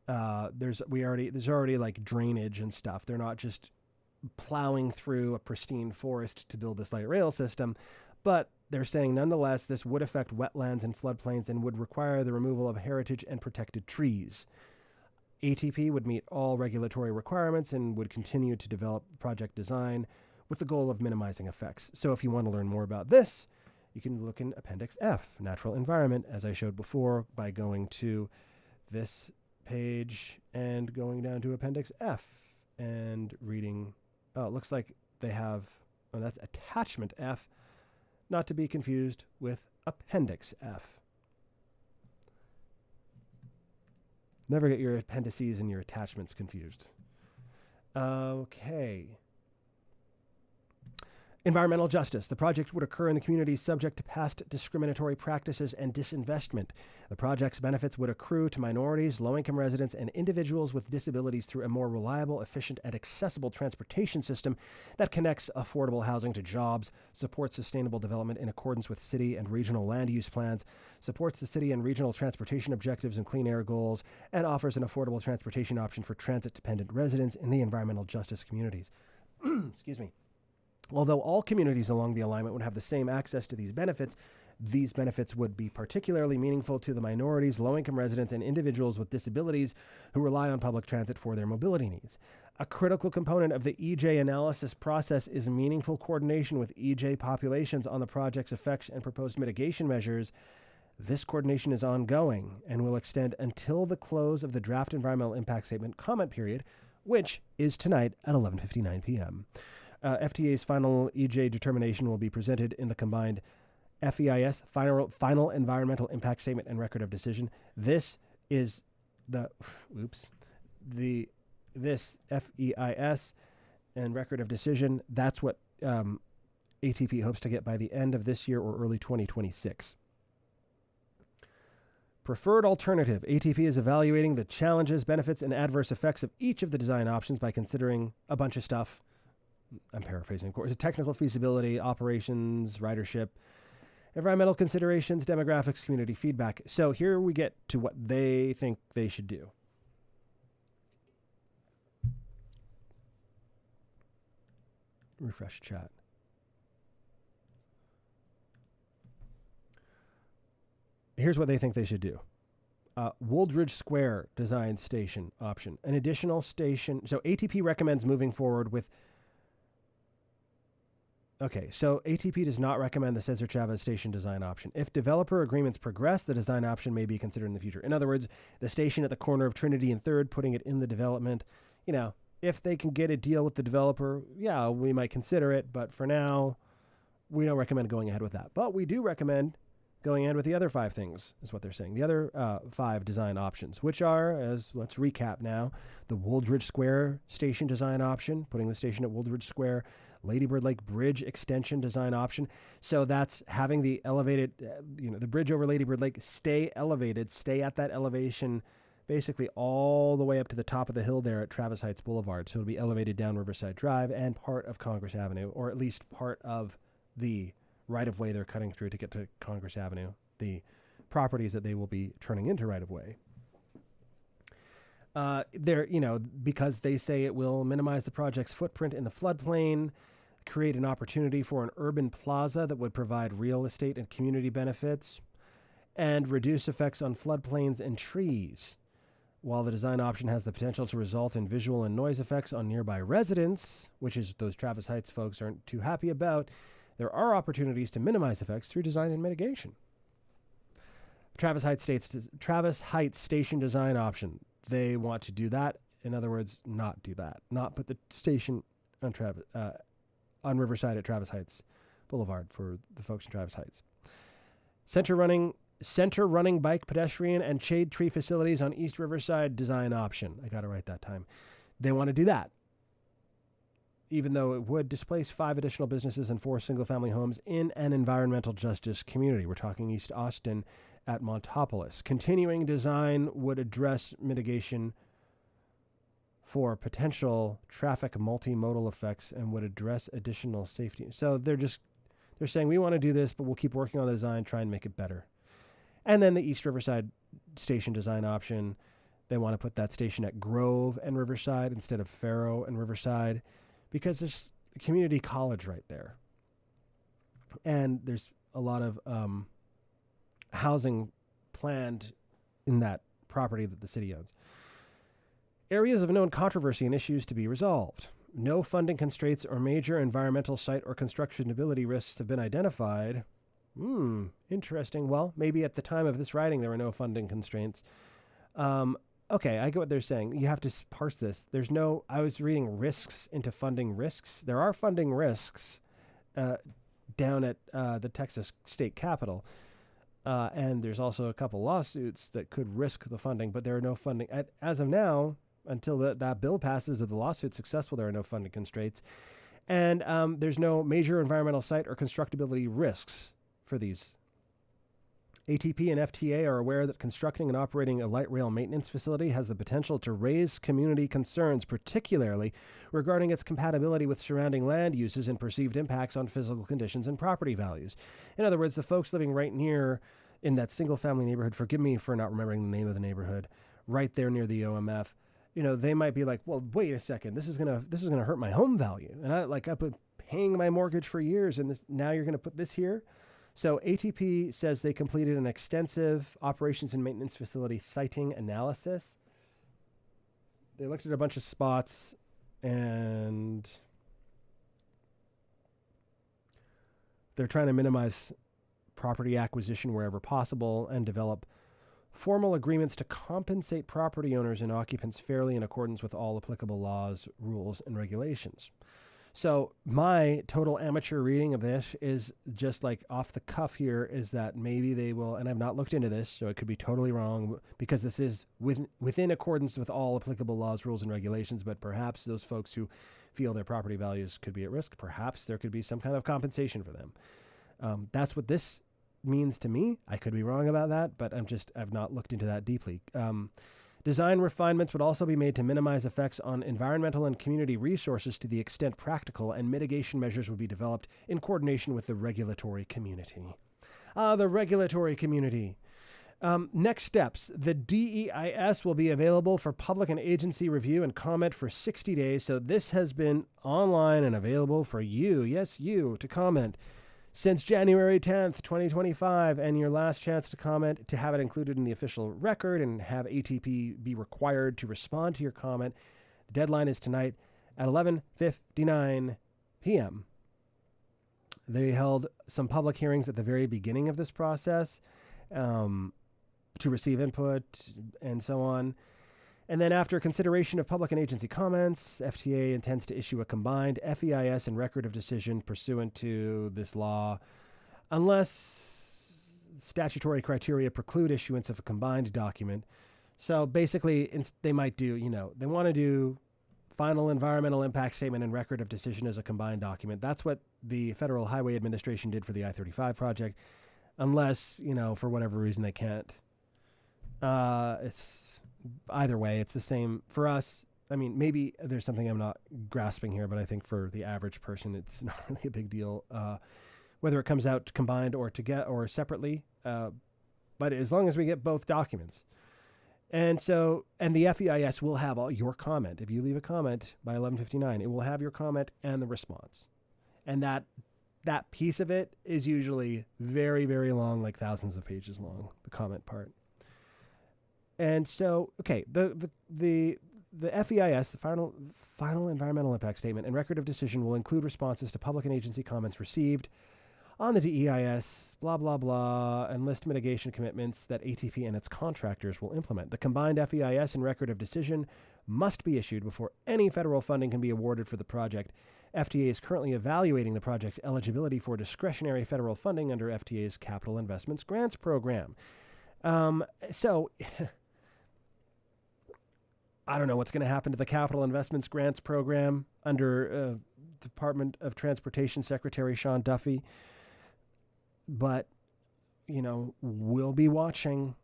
There's already like drainage and stuff. They're not just plowing through a pristine forest to build this light rail system, but they're saying nonetheless this would affect wetlands and floodplains and would require the removal of heritage and protected trees. ATP would meet all regulatory requirements and would continue to develop project design with the goal of minimizing effects. So if you want to learn more about this, you can look in Appendix F, Natural Environment, as I showed before, by going to this page and going down to Appendix F and reading. Oh, it looks like they have, that's Attachment F, not to be confused with Appendix F. Never get your appendices and your attachments confused. Okay. Environmental justice. The project would occur in the community subject to past discriminatory practices and disinvestment. The project's benefits would accrue to minorities, low-income residents, and individuals with disabilities through a more reliable, efficient, and accessible transportation system that connects affordable housing to jobs, supports sustainable development in accordance with city and regional land use plans, supports the city and regional transportation objectives and clean air goals, and offers an affordable transportation option for transit-dependent residents in the environmental justice communities. Excuse me. Although all communities along the alignment would have the same access to these benefits would be particularly meaningful to the minorities, low-income residents, and individuals with disabilities who rely on public transit for their mobility needs. A critical component of the EJ analysis process is meaningful coordination with EJ populations on the project's effects and proposed mitigation measures. This coordination is ongoing and will extend until the close of the draft environmental impact statement comment period, which is tonight at 11:59 p.m. FTA's final EJ determination will be presented in the combined FEIS, final environmental impact statement and record of decision. This is this FEIS and record of decision. That's what ATP hopes to get by the end of this year or early 2026. Preferred alternative. ATP is evaluating the challenges, benefits, and adverse effects of each of the design options by considering a bunch of stuff. I'm paraphrasing, of course. Technical feasibility, operations, ridership, environmental considerations, demographics, community feedback. So here we get to what they think they should do. Refresh chat. Here's what they think they should do. Wooldridge Square design station option. An additional station. So ATP recommends moving forward with... Okay, so ATP does not recommend the Cesar Chavez station design option. If developer agreements progress, the design option may be considered in the future. In other words, the station at the corner of Trinity and 3rd, putting it in the development. You know, if they can get a deal with the developer, yeah, we might consider it. But for now, we don't recommend going ahead with that. But we do recommend going ahead with the other 5 things, is what they're saying. The other 5 design options, which are, let's recap now, the Wooldridge Square station design option, putting the station at Wooldridge Square, Lady Bird Lake Bridge extension design option. So that's having the elevated, the bridge over Lady Bird Lake stay elevated, stay at that elevation, basically all the way up to the top of the hill there at Travis Heights Boulevard. So it'll be elevated down Riverside Drive and part of Congress Avenue, or at least part of the right-of-way they're cutting through to get to Congress Avenue, the properties that they will be turning into right-of-way. Because they say it will minimize the project's footprint in the floodplain, create an opportunity for an urban plaza that would provide real estate and community benefits, and reduce effects on floodplains and trees. While the design option has the potential to result in visual and noise effects on nearby residents, which is those Travis Heights folks aren't too happy about, there are opportunities to minimize effects through design and mitigation. Travis Heights station design option. They want to do that. In other words, not do that. Not put the station on Riverside at Travis Heights Boulevard for the folks in Travis Heights. Center running bike, pedestrian, and shade tree facilities on East Riverside design option. I got it right that time. They want to do that, even though it would displace 5 additional businesses and 4 single-family homes in an environmental justice community. We're talking East Austin at Montopolis. Continuing design would address mitigation for potential traffic multimodal effects and would address additional safety. So they're saying, we want to do this, but we'll keep working on the design, try and make it better. And then the East Riverside station design option, they want to put that station at Grove and Riverside instead of Faro and Riverside, because there's a community college right there. And there's a lot of housing planned in that property that the city owns. Areas of known controversy and issues to be resolved. No funding constraints or major environmental site or constructability risks have been identified. Interesting. Well, maybe at the time of this writing, there were no funding constraints. Okay, I get what they're saying. You have to parse this. I was reading risks into funding risks. There are funding risks down at the Texas State Capitol. And there's also a couple lawsuits that could risk the funding, but there are no funding. As of now, until that bill passes or the lawsuit's successful, there are no funding constraints. And there's no major environmental site or constructability risks for these. ATP and FTA are aware that constructing and operating a light rail maintenance facility has the potential to raise community concerns, particularly regarding its compatibility with surrounding land uses and perceived impacts on physical conditions and property values. In other words, the folks living right near in that single-family neighborhood, forgive me for not remembering the name of the neighborhood, right there near the OMF, they might be like, well, wait a second, this is gonna hurt my home value, and I've been paying my mortgage for years, and now you're gonna put this here. So ATP says they completed an extensive operations and maintenance facility siting analysis. They looked at a bunch of spots and they're trying to minimize property acquisition wherever possible and develop formal agreements to compensate property owners and occupants fairly in accordance with all applicable laws, rules, and regulations. So my total amateur reading of this is just like off the cuff here is that maybe they will, and I've not looked into this, so it could be totally wrong because this is within accordance with all applicable laws, rules, and regulations, but perhaps those folks who feel their property values could be at risk, perhaps there could be some kind of compensation for them. That's what this means to me. I could be wrong about that, but I've not looked into that deeply. Design refinements would also be made to minimize effects on environmental and community resources to the extent practical, and mitigation measures would be developed in coordination with the regulatory community. The regulatory community. Next steps. The DEIS will be available for public and agency review and comment for 60 days. So this has been online and available for you, yes, you, to comment since January 10th, 2025, and your last chance to comment, to have it included in the official record and have ATP be required to respond to your comment. The deadline is tonight at 11:59 p.m. They held some public hearings at the very beginning of this process to receive input and so on. And then after consideration of public and agency comments, FTA intends to issue a combined FEIS and record of decision pursuant to this law, unless statutory criteria preclude issuance of a combined document. So basically, they might do, they want to do final environmental impact statement and record of decision as a combined document. That's what the Federal Highway Administration did for the I-35 project, unless, for whatever reason they can't. Either way, it's the same for us. I mean, maybe there's something I'm not grasping here, but I think for the average person, it's not really a big deal, whether it comes out combined or or separately. But as long as we get both documents. And the FEIS will have all your comment. If you leave a comment by 11:59, it will have your comment and the response. And that piece of it is usually very, very long, like thousands of pages long, the comment part. And so, okay, the FEIS, the final environmental impact statement and record of decision, will include responses to public and agency comments received on the DEIS, blah, blah, blah, and list mitigation commitments that ATP and its contractors will implement. The combined FEIS and record of decision must be issued before any federal funding can be awarded for the project. FTA is currently evaluating the project's eligibility for discretionary federal funding under FTA's Capital Investments Grants Program. I don't know what's going to happen to the Capital Investments Grants Program under Department of Transportation Secretary Sean Duffy. But, we'll be watching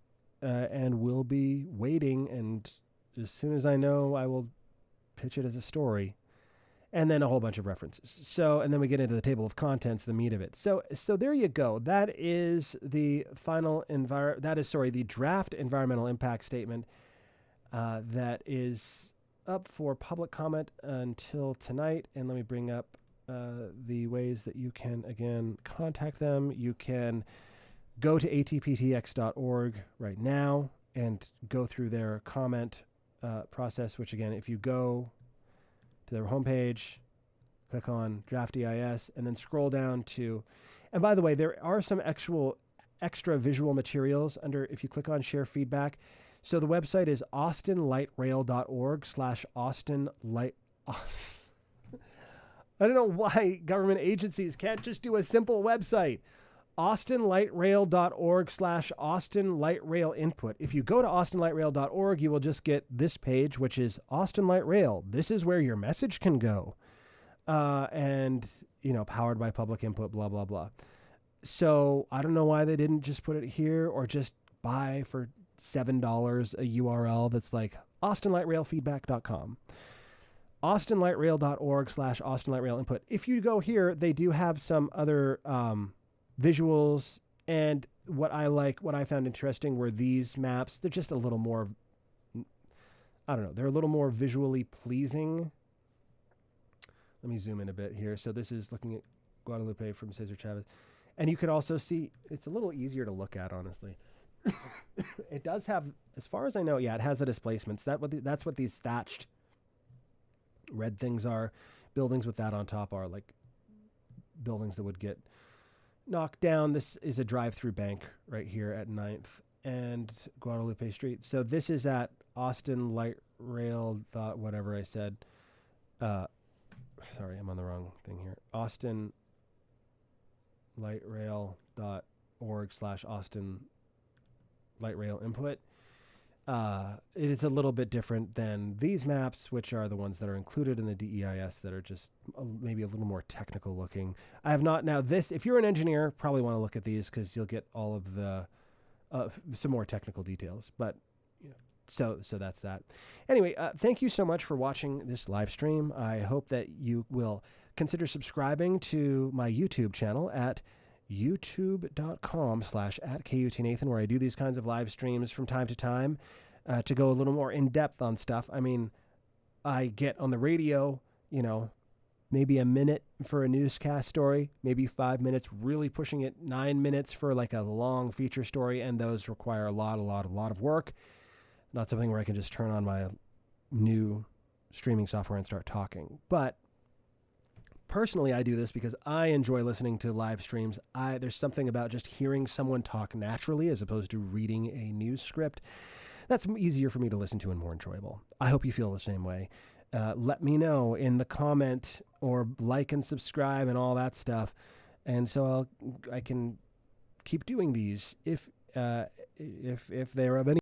and we'll be waiting. And as soon as I know, I will pitch it as a story. And then a whole bunch of references. So, and then we get into the table of contents, the meat of it. So there you go. That is the the draft environmental impact statement that is up for public comment until tonight. And let me bring up the ways that you can, again, contact them. You can go to atptx.org right now and go through their comment process, which, again, if you go to their homepage, click on Draft EIS, and then scroll down to, and by the way, there are some extra visual materials under, if you click on Share Feedback. So the website is austinlightrail.org/austinlight. I don't know why government agencies can't just do a simple website. austinlightrail.org/austinlightrailinput. If you go to austinlightrail.org, you will just get this page, which is Austin Light Rail. This is where your message can go. And, powered by public input, blah, blah, blah. So I don't know why they didn't just put it here or just buy for $7 a URL that's like austinlightrailfeedback.com. austinlightrail.org/austinlightrailinput. If you go here, they do have some other visuals, and what I found interesting were these maps. They're just a little more, they're a little more visually pleasing. Let me zoom in a bit here. So this is looking at Guadalupe from Cesar Chavez. And you could also see, it's a little easier to look at, honestly. It does have, as far as I know, it has the displacements. That's what these thatched red things are. Buildings with that on top are like buildings that would get knocked down. This is a drive-through bank right here at 9th and Guadalupe Street. So this is at Austin Light Rail whatever I said. sorry, I'm on the wrong thing here. austinlightrail.org/Austin light rail input. It is a little bit different than these maps, which are the ones that are included in the DEIS that are just maybe a little more technical looking. I have not now this. If you're an engineer, probably want to look at these because you'll get all of the some more technical details. But so that's that. Anyway, thank you so much for watching this live stream. I hope that you will consider subscribing to my YouTube channel at youtube.com/@KUTNathan, where I do these kinds of live streams from time to time to go a little more in depth on stuff. I mean, I get on the radio, maybe a minute for a newscast story, maybe 5 minutes, really pushing it 9 minutes for like a long feature story. And those require a lot of work. Not something where I can just turn on my new streaming software and start talking. But personally, I do this because I enjoy listening to live streams. There's something about just hearing someone talk naturally as opposed to reading a news script. That's easier for me to listen to and more enjoyable. I hope you feel the same way. Let me know in the comment or like and subscribe and all that stuff. And so I can keep doing these if they're of any